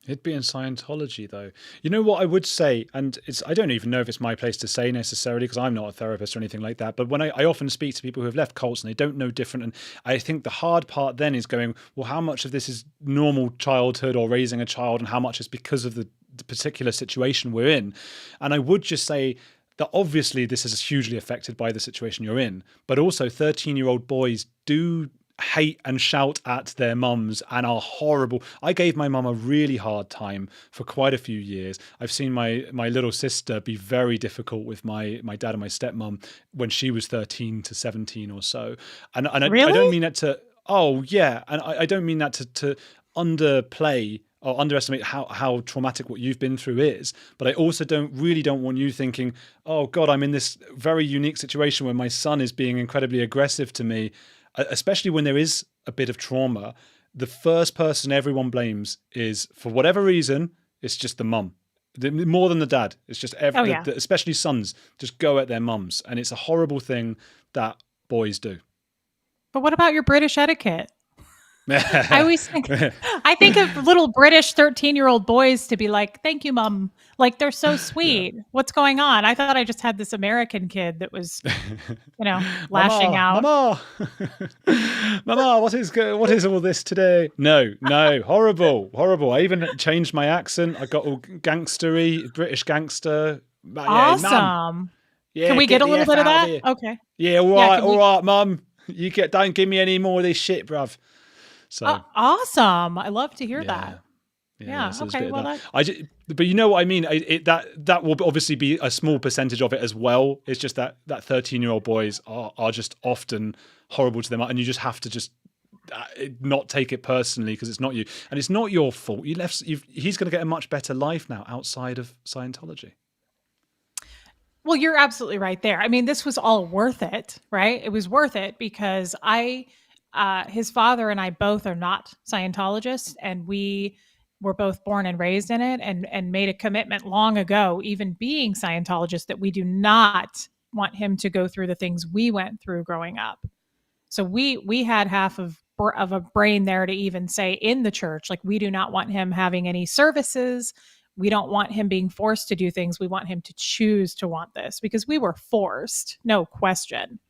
It'd be in Scientology, though. You know what I would say, and I don't even know if it's my place to say necessarily, because I'm not a therapist or anything like that, but when I often speak to people who have left cults and they don't know different, and I think the hard part then is going, well, how much of this is normal childhood or raising a child, and how much is because of the particular situation we're in? And I would just say that obviously this is hugely affected by the situation you're in, but also 13-year-old boys do hate and shout at their mums and are horrible. I gave my mum a really hard time for quite a few years. I've seen my little sister be very difficult with my dad and my stepmom when she was 13 to 17 or so. And Really? I don't mean that to, oh yeah, and I don't mean that to underplay or underestimate how traumatic what you've been through is. But I also don't want you thinking, oh God, I'm in this very unique situation where my son is being incredibly aggressive to me. Especially when there is a bit of trauma, the first person everyone blames is, for whatever reason, it's just the mum. More than the dad. It's just, especially sons, just go at their mums. And it's a horrible thing that boys do. But what about your British etiquette? I think of little British 13-year-old boys to be like, thank you, mom. Like, they're so sweet. Yeah. What's going on? I thought I just had this American kid that was, lashing out. Mama, what is all this today? No, horrible. I even changed my accent. I got all gangstery, British gangster. Awesome. Yeah, can we get a little bit of that? Here. Okay. Yeah, all right, mum. Don't give me any more of this shit, bruv. So awesome! I love to hear that. Yeah. So okay. Well, but you know what I mean. That will obviously be a small percentage of it as well. It's just that 13-year-old boys are just often horrible to them, and you just have to not take it personally because it's not you, and it's not your fault. He's going to get a much better life now outside of Scientology. Well, you're absolutely right there. I mean, this was all worth it, right? It was worth it because his father and I both are not Scientologists, and we were both born and raised in it and made a commitment long ago, even being Scientologists, that we do not want him to go through the things we went through growing up. So we had half of a brain there to even say in the church, like, we do not want him having any services. We don't want him being forced to do things. We want him to choose to want this because we were forced, no question.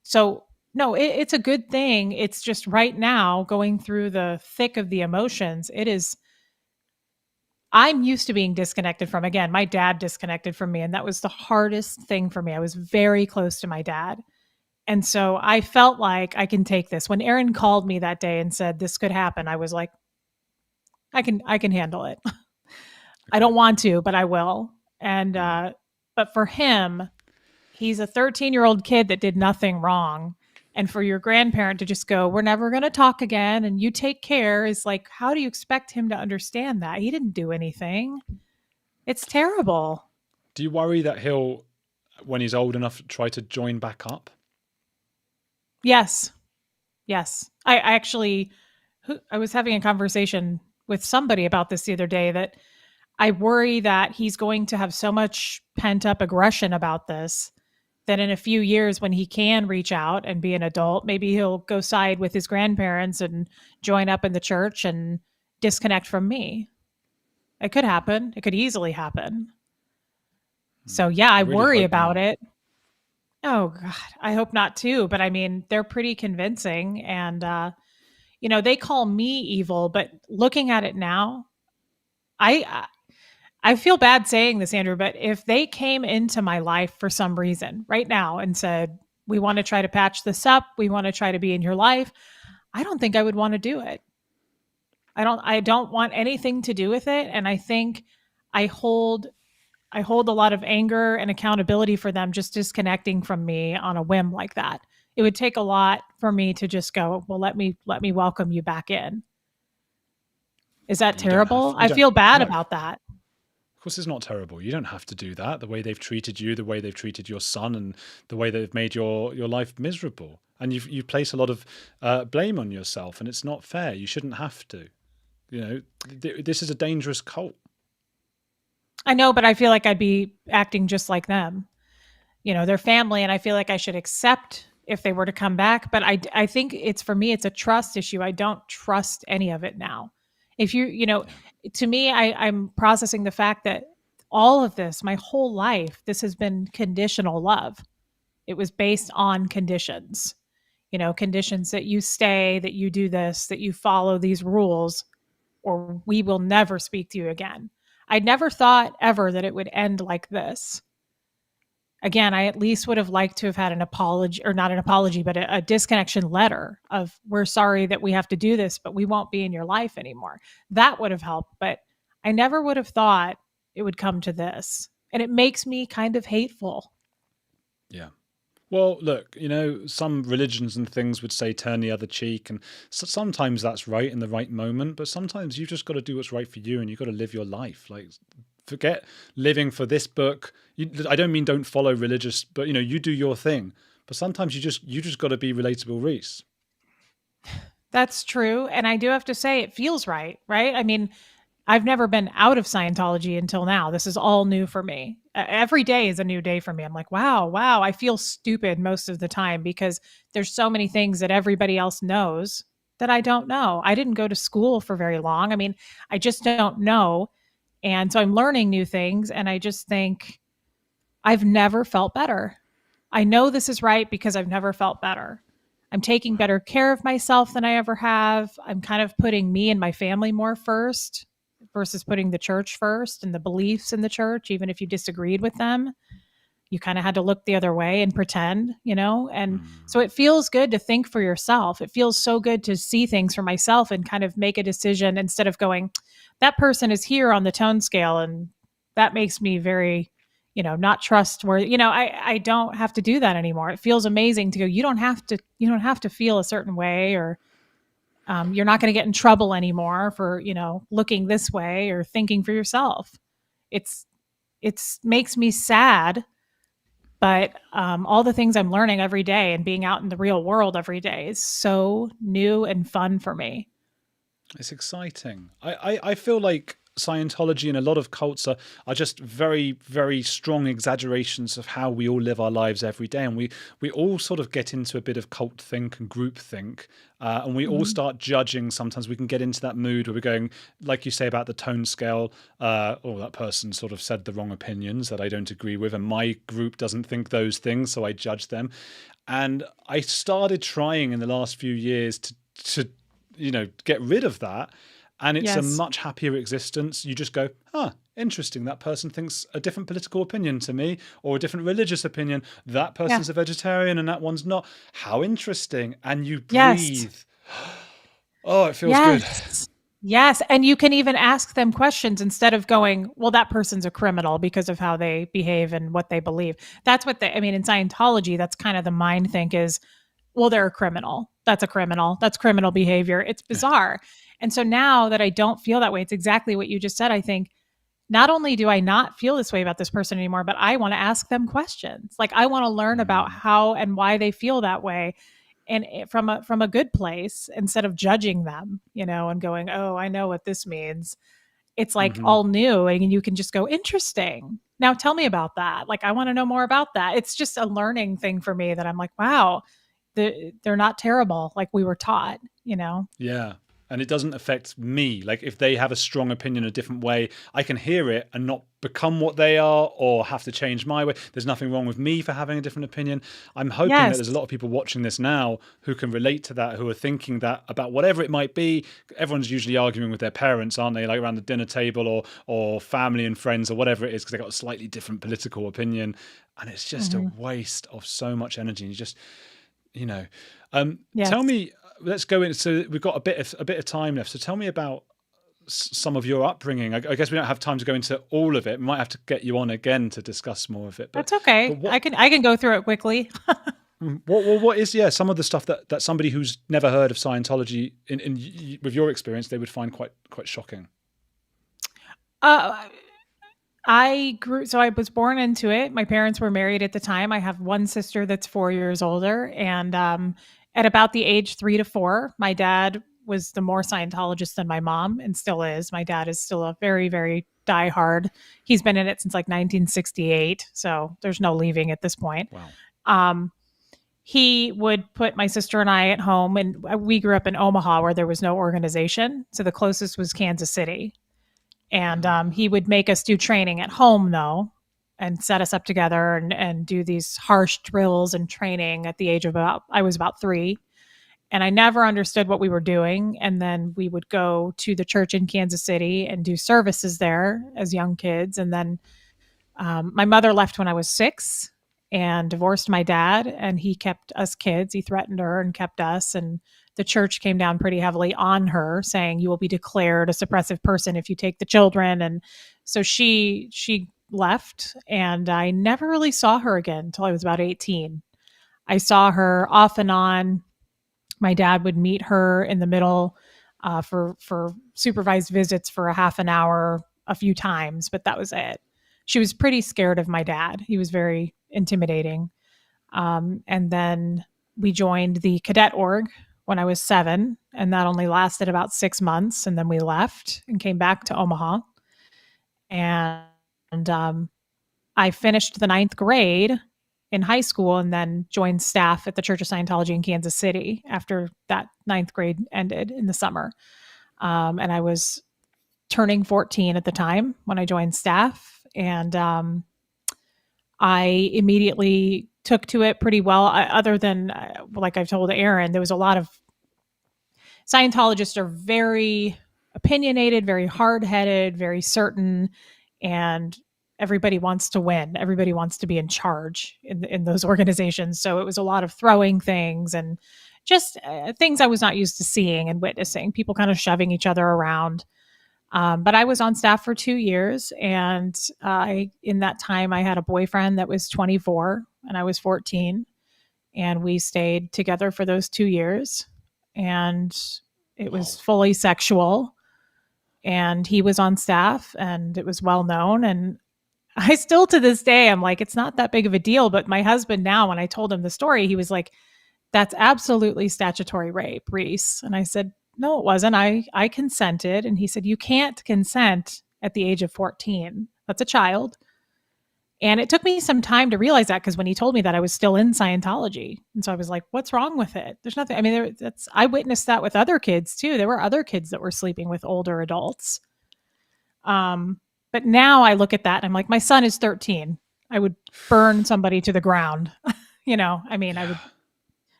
So no, it's a good thing. It's just right now going through the thick of the emotions. I'm used to being disconnected from, again, my dad disconnected from me. And that was the hardest thing for me. I was very close to my dad. And so I felt like I can take this. When Aaron called me that day and said this could happen, I was like, I can handle it. I don't want to, but I will. And, but for him, he's a 13-year-old kid that did nothing wrong. And for your grandparent to just go, we're never going to talk again, and you take care, is like, how do you expect him to understand that? He didn't do anything. It's terrible. Do you worry that he'll, when he's old enough, try to join back up? Yes. I was having a conversation with somebody about this the other day, that I worry that he's going to have so much pent up aggression about this that in a few years, when he can reach out and be an adult, maybe he'll go side with his grandparents and join up in the church and disconnect from me. It could happen. It could easily happen. So yeah, I I really worry hope about not. it. Oh God, I hope not too. But I mean, they're pretty convincing, and they call me evil. But looking at it now, I feel bad saying this, Andrew. But if they came into my life for some reason right now and said, "We want to try to patch this up. We want to try to be in your life," I don't think I would want to do it. I don't want anything to do with it, and I think I hold I hold a lot of anger and accountability for them just disconnecting from me on a whim like that. It would take a lot for me to just go, well, let me welcome you back in. Is that You don't have. terrible? You I don't. feel bad No. about that. Of course, it's not terrible. You don't have to do that. The way they've treated you, the way they've treated your son, and the way they've made your life miserable, and you place a lot of blame on yourself, and it's not fair. You shouldn't have to. This is a dangerous cult. I know, but I feel like I'd be acting just like them. They're family, and I feel like I should accept if they were to come back. But I think it's for me, it's a trust issue. I don't trust any of it now. If Yeah. to me, I'm processing the fact that all of this, my whole life, this has been conditional love. It was based on conditions, conditions that you stay, that you do this, that you follow these rules, or we will never speak to you again. I never thought ever that it would end like this. Again, I at least would have liked to have had an apology, or not an apology, but a disconnection letter of, we're sorry that we have to do this, but we won't be in your life anymore. That would have helped. But I never would have thought it would come to this. And it makes me kind of hateful. Yeah. Well, look, some religions and things would say turn the other cheek, and sometimes that's right in the right moment, but sometimes you've just got to do what's right for you, and you've got to live your life. Like, forget living for this book. I don't mean don't follow religious, but you do your thing. But sometimes you just got to be relatable, Reese. That's true. And I do have to say, it feels right, right? I mean, I've never been out of Scientology until now. This is all new for me. Every day is a new day for me. I'm like, wow, wow. I feel stupid most of the time because there's so many things that everybody else knows that I don't know. I didn't go to school for very long. I mean, I just don't know. And so I'm learning new things. And I just think I've never felt better. I know this is right because I've never felt better. I'm taking Wow. better care of myself than I ever have. I'm kind of putting me and my family more first versus putting the church first and the beliefs in the church, even if you disagreed with them. You kind of had to look the other way and pretend, And so it feels good to think for yourself. It feels so good to see things for myself and kind of make a decision instead of going, that person is here on the tone scale. And that makes me very, not trustworthy. I don't have to do that anymore. It feels amazing to go, you don't have to feel a certain way, or you're not going to get in trouble anymore for, looking this way or thinking for yourself. It's makes me sad, but all the things I'm learning every day and being out in the real world every day is so new and fun for me. It's exciting. I feel like Scientology and a lot of cults are just very, very strong exaggerations of how we all live our lives every day. And we all sort of get into a bit of cult think and group think. And we all Mhm. start judging. Sometimes we can get into that mood where we're going, like you say about the tone scale, oh, that person sort of said the wrong opinions that I don't agree with. And my group doesn't think those things, so I judge them. And I started trying in the last few years to get rid of that, and it's a Yes. much happier existence. You just go, interesting, that person thinks a different political opinion to me, or a different religious opinion. That Yeah. person's a vegetarian and that one's not. How interesting. And you Yes. breathe. Oh, it feels good. Yes. Yes. And you can even ask them questions instead of going, well, that person's a criminal because of how they behave and what they believe. That's what I mean, in Scientology, that's kind of the mind think is, well, they're a criminal. That's a criminal. That's criminal behavior. It's bizarre. And so now that I don't feel that way, it's exactly what you just said. I think not only do I not feel this way about this person anymore, but I want to ask them questions. Like I want to learn about how and why they feel that way, and from a good place instead of judging them, and going, oh, I know what this means. It's like Mm-hmm. all new, and you can just go, interesting. Now tell me about that. Like I want to know more about that. It's just a learning thing for me that I'm like, wow, they're not terrible like we were taught. Yeah. and it doesn't affect me. Like if they have a strong opinion a different way, I can hear it and not become what they are or have to change my way. There's nothing wrong with me for having a different opinion. I'm hoping that Yes. there's a lot of people watching this now who can relate to that, who are thinking that about whatever it might be. Everyone's usually arguing with their parents, aren't they? Like around the dinner table or family and friends or whatever it is, because they've got a slightly different political opinion. And it's just a waste of so much energy. And you just, Yes. tell me, let's go in. So we've got a bit of time left. So tell me about some of your upbringing. I guess we don't have time to go into all of it. We might have to get you on again to discuss more of it. That's okay. But I can go through it quickly. what is some of the stuff that somebody who's never heard of Scientology with your experience they would find quite shocking? I was born into it. My parents were married at the time. I have one sister that's 4 years older, and at about the age 3 to 4, my dad was the more Scientologist than my mom, and still is. My dad is still a very, very diehard. He's been in it since like 1968, so there's no leaving at this point. Wow. He would put my sister and I at home, and we grew up in Omaha where there was no organization, so the closest was Kansas City. And he would make us do training at home, though, and set us up together and do these harsh drills and training at the age of I was about 3. And I never understood what we were doing. And then we would go to the church in Kansas City and do services there as young kids. And then my mother left when I was 6 and divorced my dad, and he kept us kids. He threatened her and kept us. And the church came down pretty heavily on her, saying you will be declared a suppressive person if you take the children. And so she left, and I never really saw her again until I was about 18. I saw her off and on. My dad would meet her in the middle for supervised visits for a half an hour a few times, but that was it. She was pretty scared of my dad. He was very intimidating. And then we joined the cadet org when I was 7, and that only lasted about 6 months. And then we left and came back to Omaha. And I finished the 9th grade in high school and then joined staff at the Church of Scientology in Kansas City after that 9th grade ended in the summer. And I was turning 14 at the time when I joined staff. And I immediately took to it pretty well. Other than, like I've told Aaron, there was a lot of Scientologists are very opinionated, very hard-headed, very certain, and everybody wants to win. Everybody wants to be in charge in those organizations. So it was a lot of throwing things and just things I was not used to seeing and witnessing, people kind of shoving each other around. But I was on staff for 2 years, and in that time, I had a boyfriend that was 24 and I was 14, and we stayed together for those 2 years, and it was fully sexual, and he was on staff, and it was well known. And I still, to this day, I'm like, it's not that big of a deal. But my husband now, when I told him the story, he was like, that's absolutely statutory rape, Reese. And I said, no, it wasn't. I consented. And he said, you can't consent at the age of 14. That's a child. And it took me some time to realize that, because when he told me that, I was still in Scientology. And so I was like, what's wrong with it? There's nothing. I mean, I witnessed that with other kids too. There were other kids that were sleeping with older adults. But now I look at that and I'm like, my son is 13. I would burn somebody to the ground. I mean,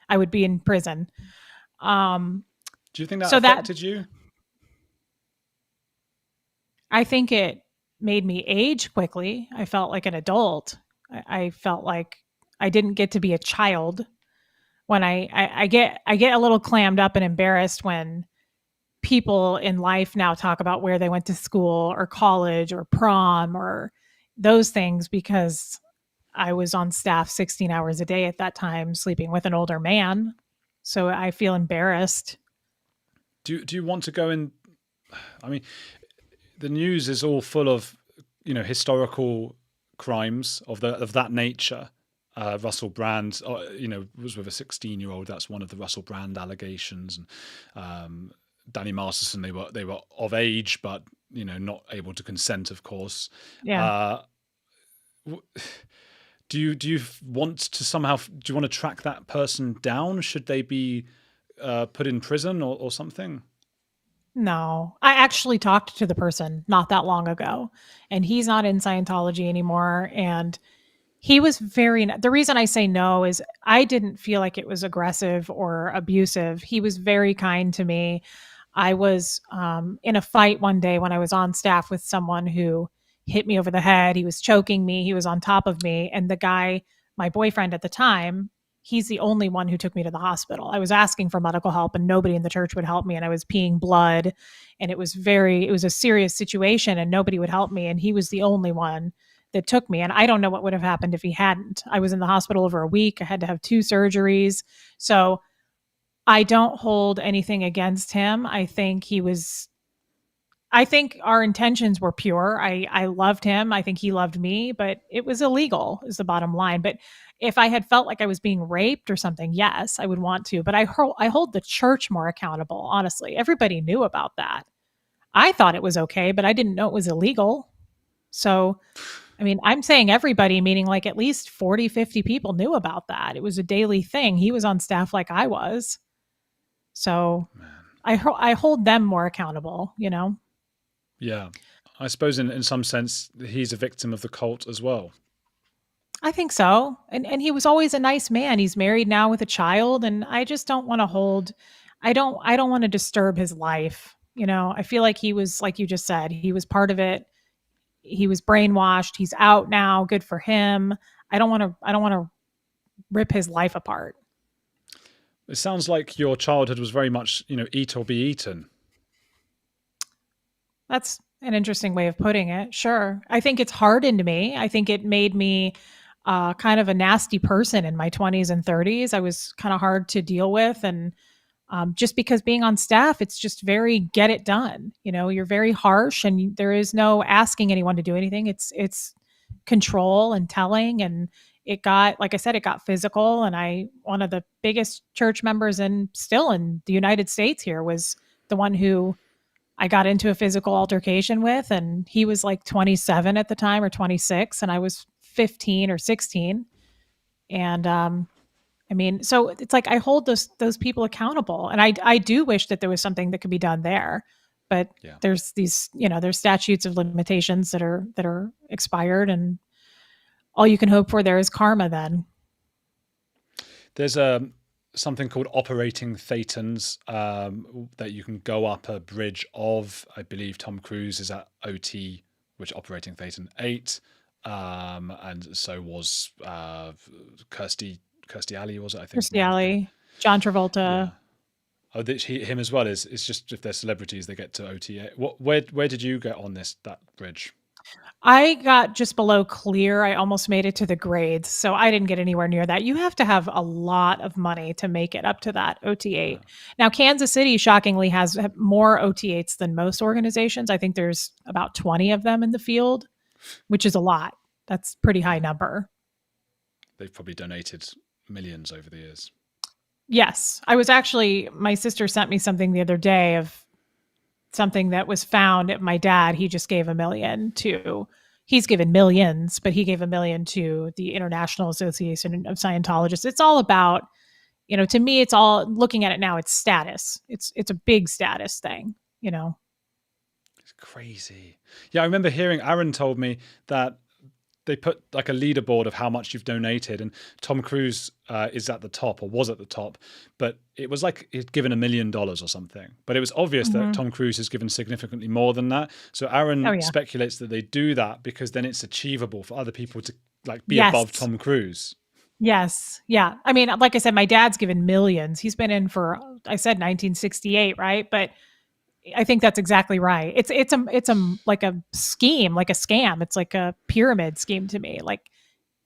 I would be in prison. Do you think that affected you? I think it made me age quickly. I felt like an adult. I felt like I didn't get to be a child. When I get a little clammed up and embarrassed when people in life now talk about where they went to school or college or prom or those things, because I was on staff 16 hours a day at that time, sleeping with an older man. So I feel embarrassed. Do you want to go in? I mean, the news is all full of, historical crimes of that nature. Russell Brand, was with a 16-year-old. That's one of the Russell Brand allegations. And Danny Masterson, they were of age, but not able to consent, of course. Yeah. Do you want to track that person down? Should they be put in prison or something? No, I actually talked to the person not that long ago, and he's not in Scientology anymore. And he was the reason I say no is I didn't feel like it was aggressive or abusive. He was very kind to me. I was in a fight one day when I was on staff with someone who hit me over the head. He was choking me. He was on top of me. And the guy, my boyfriend at the time, he's the only one who took me to the hospital. I was asking for medical help and nobody in the church would help me. And I was peeing blood. And it was a serious situation and nobody would help me. And he was the only one that took me. And I don't know what would have happened if he hadn't. I was in the hospital over a week. I had to have 2 surgeries. So I don't hold anything against him. I think our intentions were pure. I loved him. I think he loved me, but it was illegal is the bottom line. But if I had felt like I was being raped or something, yes, I would want to. But I hold the church more accountable, honestly. Everybody knew about that. I thought it was okay, but I didn't know it was illegal. So, I mean, I'm saying everybody, meaning like at least 40, 50 people knew about that. It was a daily thing. He was on staff like I was. So Man. I hold them more accountable, you know? Yeah. I suppose in some sense, he's a victim of the cult as well. I think so. And he was always a nice man. He's married now with a child. And I just don't want to I don't want to disturb his life. You know, I feel like he was, like you just said, he was part of it. He was brainwashed. He's out now. Good for him. I don't want to rip his life apart. It sounds like your childhood was very much, eat or be eaten. That's an interesting way of putting it. Sure. I think it's hardened me. I think it made me kind of a nasty person in my 20s and 30s. I was kind of hard to deal with. And just because being on staff, it's just very get it done. You know, you're very harsh and there is no asking anyone to do anything. It's control and telling. And it got, like I said, it got physical. And one of the biggest church members still in the United States here was the one who I got into a physical altercation with, and he was like 27 at the time or 26, and I was 15 or 16. And I mean, so it's like I hold those people accountable, and I do wish that there was something that could be done there, but Yeah. there's these there's statutes of limitations that are expired, and all you can hope for there is karma. Then There's something called operating Thetans that you can go up a bridge of. I believe Tom Cruise is at OT, which operating Thetan 8, and so was Kirstie Alley, was it? I think Kirstie Alley, John Travolta. Yeah. Oh, him as well. It's just if they're celebrities, they get to OT. Where did you get on that bridge? I got just below clear. I almost made it to the grades, so I didn't get anywhere near that. You have to have a lot of money to make it up to that OT8. Yeah. Now, Kansas City, shockingly, has more OT8s than most organizations. I think there's about 20 of them in the field, which is a lot. That's a pretty high number. They've probably donated millions over the years. Yes. My sister sent me something the other day of something that was found at my dad. He just gave $1 million he's given millions, but he gave $1 million to the International Association of Scientologists. It's all about, to me, it's all, looking at it now, it's status. It's a big status thing, It's crazy. Yeah, I remember hearing, Aaron told me that they put like a leaderboard of how much you've donated, and Tom Cruise is at the top, or was at the top, but it was like he'd given $1 million or something. But it was obvious that Tom Cruise has given significantly more than that. So Aaron speculates that they do that because then it's achievable for other people to be above Tom Cruise. Yes. Yeah. I mean, like I said, my dad's given millions. He's been in for, I said 1968, right? But I think that's exactly right. It's like a scheme, like a scam. It's like a pyramid scheme to me. Like,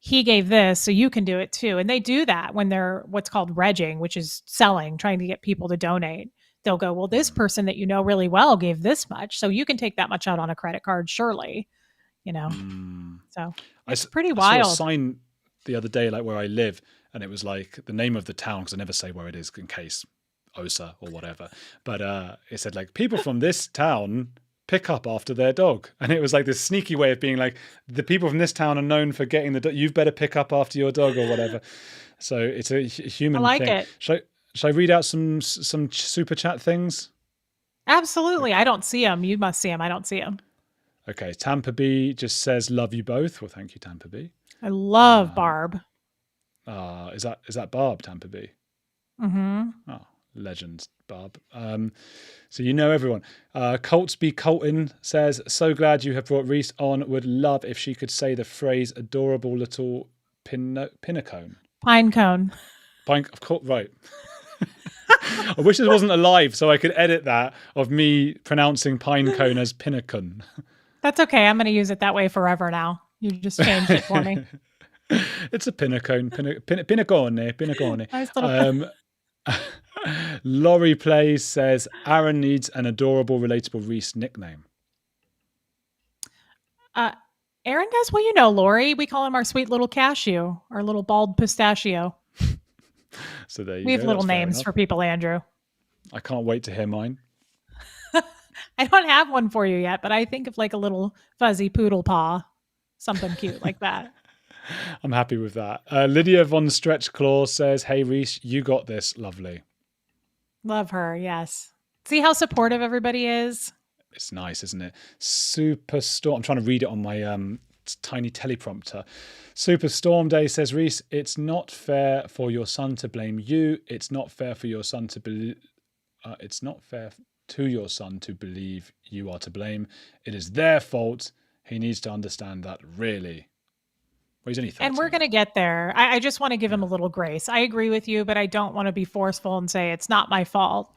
he gave this, so you can do it too. And they do that when they're what's called regging, which is selling, trying to get people to donate. They'll go, well, this person that you know really well gave this much, so you can take that much out on a credit card, surely. So it's pretty wild. I saw a sign the other day, like where I live, and it was like the name of the town, because I never say where it is in case OSA or whatever. But it said like, people from this town pick up after their dog. And it was like this sneaky way of being like, the people from this town are known for getting the dog. You've better pick up after your dog or whatever. So it's a human I like thing. it. Should I read out some super chat things? Absolutely. I don't see him. You must see him. I don't see him. Okay, Tampa B just says, love you both. Well, thank you, Tampa B. I love Barb. Is that Barb, Tampa B? Mm-hmm. Oh, legend, Barb. So you know everyone. Colts B. Colton says, so glad you have brought Reese on. Would love if she could say the phrase adorable little pinnacone. Pine cone. Pine, of course, right. I wish this wasn't alive so I could edit that of me pronouncing pine cone as pinnacone. That's okay. I'm going to use it that way forever now. You just changed it for me. It's a pinnacone. Pinnacone. Nice little Laurie Plays says, Aaron needs an adorable, relatable Reese nickname. Aaron does. Well, you know, Lori, we call him our sweet little cashew, our little bald pistachio. So there you go. We have little names for people, Andrew. I can't wait to hear mine. I don't have one for you yet, but I think of like a little fuzzy poodle paw, something cute like that. I'm happy with that. Lydia von Stretchclaw says, hey, Reese, you got this. Lovely. Love her. Yes. See how supportive everybody is? It's nice, isn't it? Superstorm. I'm trying to read it on my tiny teleprompter. Superstorm Day says, Reese, it's not fair for your son to blame you. It's not fair for your son to believe. It's not fair to your son to believe you are to blame. It is their fault. He needs to understand that, really. Well, he's only 13. And we're going to get there. I just want to give him a little grace. I agree with you, but I don't want to be forceful and say it's not my fault.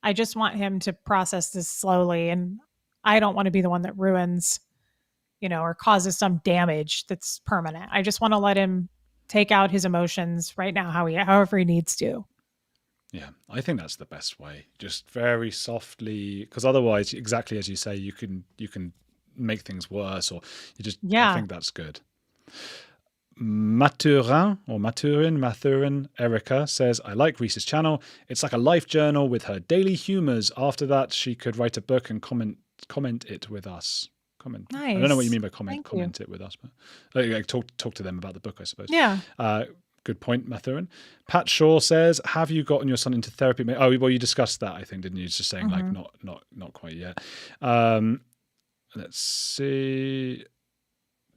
I just want him to process this slowly. And I don't want to be the one that ruins, or causes some damage that's permanent. I just want to let him take out his emotions right now, however he needs to. Yeah, I think that's the best way. Just very softly, because otherwise, exactly as you say, you can make things worse, or you just. Yeah. I think that's good. Mathurin, Erica says, I like Reese's channel. It's like a life journal with her daily humors. After that, she could write a book and comment it with us. Nice. I don't know what you mean by comment it with us, but like, talk to them about the book, I suppose. Yeah. Good point, Mathurin. Pat Shaw says, have you gotten your son into therapy? Oh, well, you discussed that, I think, didn't you? Just saying, like, not quite yet. Let's see.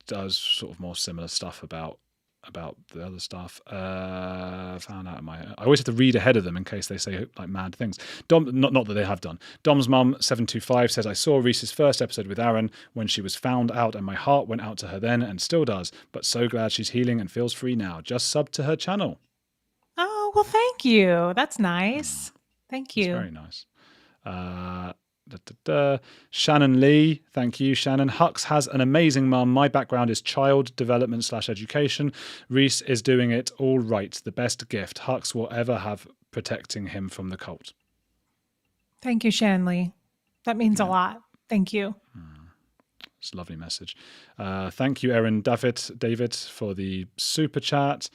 Does sort of more similar stuff about the other stuff. Found out I always have to read ahead of them in case they say like mad things. Dom, not that they have done. Dom's mum 725 says, I saw Reese's first episode with Aaron when she was found out, and my heart went out to her then and still does. But so glad she's healing and feels free now. Just sub to her channel. Oh, well, thank you. That's nice. Thank you. It's very nice. Shannon Lee, thank you, Shannon. Hux has an amazing mum. My background is child development / education. Reese is doing it all right. The best gift Hux will ever have, protecting him from the cult. Thank you, Shannon Lee. That means a lot. Thank you. It's a lovely message. Thank you, Erin David, for the super chat.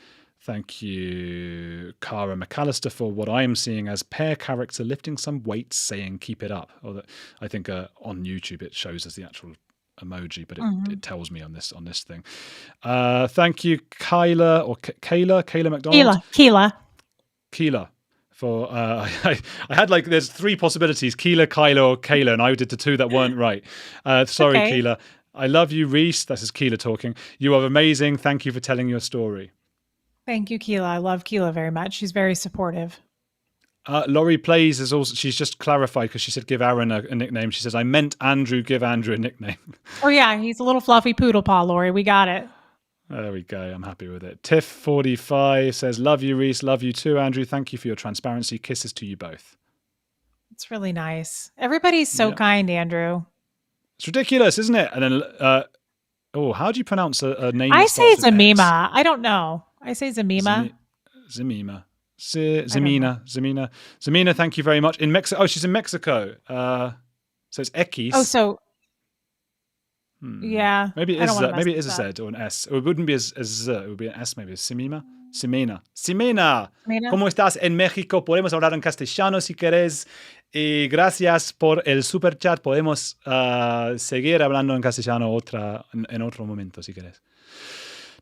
Thank you, Cara McAllister, for what I am seeing as pair character lifting some weights, saying keep it up. Or that, I think on YouTube it shows as the actual emoji, but it tells me on this thing. Thank you, Kayla McDonald. Keela. For I had like there's 3 possibilities: Keela, Kyla, or Kayla, and I did the 2 that weren't right. Sorry, okay. Keela. I love you, Reese. This is Keela talking. You are amazing. Thank you for telling your story. Thank you, Keela. I love Keela very much. She's very supportive. Laurie Plays is also, she's just clarified because she said give Aaron a nickname. She says, I meant Andrew, give Andrew a nickname. Oh yeah, he's a little fluffy poodle paw, Laurie. We got it. There we go. I'm happy with it. Tiff45 says, love you, Reese. Love you too, Andrew. Thank you for your transparency. Kisses to you both. It's really nice. Everybody's so kind, Andrew. It's ridiculous, isn't it? And then, how do you pronounce a name? I say Zamima. I don't know. I say Zamima. Zamina. Zamina, thank you very much. In Mexico. Oh, she's in Mexico. So it's Ekis. Oh, so yeah. Maybe it is a Z or an S. Or it wouldn't be as Z. It would be an S, maybe. Simina. ¿Cómo estás en México? Podemos hablar en castellano si querés. Y gracias por el super chat. Podemos seguir hablando en castellano en otro momento si querés.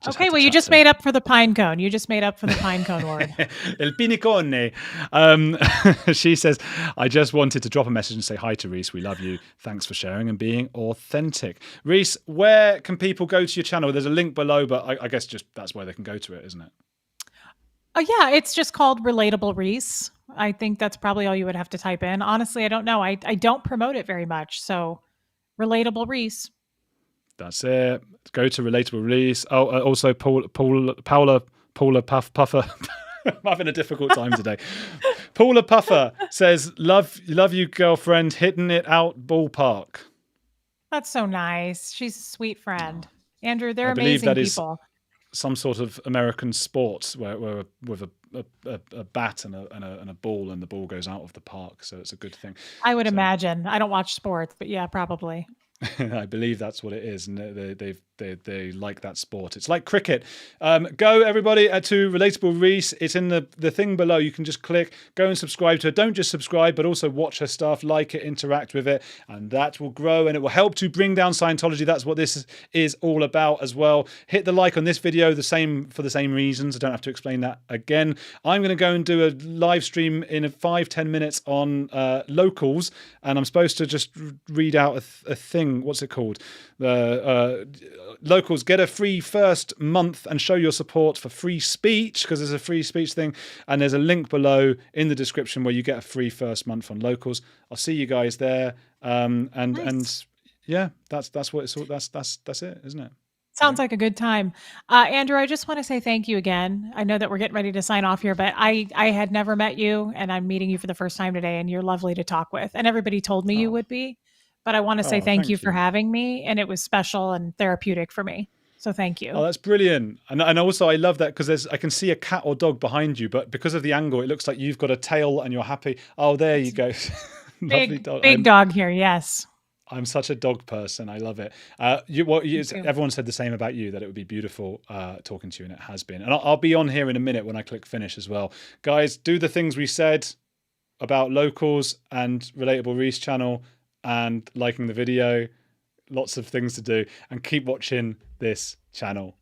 Just had Okay, to well, you chat just to him. made up for the pine cone. You just made up for the pine cone word. Il pinicone. She says, I just wanted to drop a message and say hi to Reese. We love you. Thanks for sharing and being authentic. Reese, where can people go to your channel? There's a link below, but I guess just that's where they can go to it, isn't it? Oh, yeah, it's just called Relatable Reese. I think that's probably all you would have to type in. Honestly, I don't know. I don't promote it very much. So, Relatable Reese. That's it. Go to Relatable Reese. Oh, also Paula Puffer. I'm having a difficult time today. Paula Puffer says, love you, girlfriend. Hitting it out ballpark. That's so nice. She's a sweet friend. Andrew, they're I believe amazing that is people. some sort of American sport where with a bat and a ball, and the ball goes out of the park. So it's a good thing. I would imagine. I don't watch sports, but yeah, probably. I believe that's what it is, and they like that sport. It's like cricket. Go everybody to Relatable Reese. It's in the thing below. You can just click, go and subscribe to her. Don't just subscribe, but also watch her stuff, like it, interact with it, and that will grow and it will help to bring down Scientology. That's what this is all about as well. Hit the like on this video, the same for the same reasons. I don't have to explain that again. I'm going to go and do a live stream in 5-10 minutes on locals, and I'm supposed to just read out a thing. What's it called? Locals, get a free first month and show your support for free speech, because there's a free speech thing, and there's a link below in the description where you get a free first month on locals. I'll see you guys there. And yeah, that's what it's all. That's it, isn't it? Sounds like a good time. Andrew, I just want to say thank you again. I know that we're getting ready to sign off here, but I had never met you, and I'm meeting you for the first time today, and you're lovely to talk with. And everybody told me you would be. But I want to say thank you for having me, and it was special and therapeutic for me. So thank you. Oh, that's brilliant. And also I love that because I can see a cat or dog behind you, but because of the angle, it looks like you've got a tail and you're happy. Oh, there you go. Lovely dog. Big dog here, yes. I'm such a dog person. I love it. Everyone said the same about you, that it would be beautiful talking to you, and it has been. And I'll be on here in a minute when I click finish as well. Guys, do the things we said about locals and Relatable Reese channel, and liking the video. Lots of things to do, and keep watching this channel.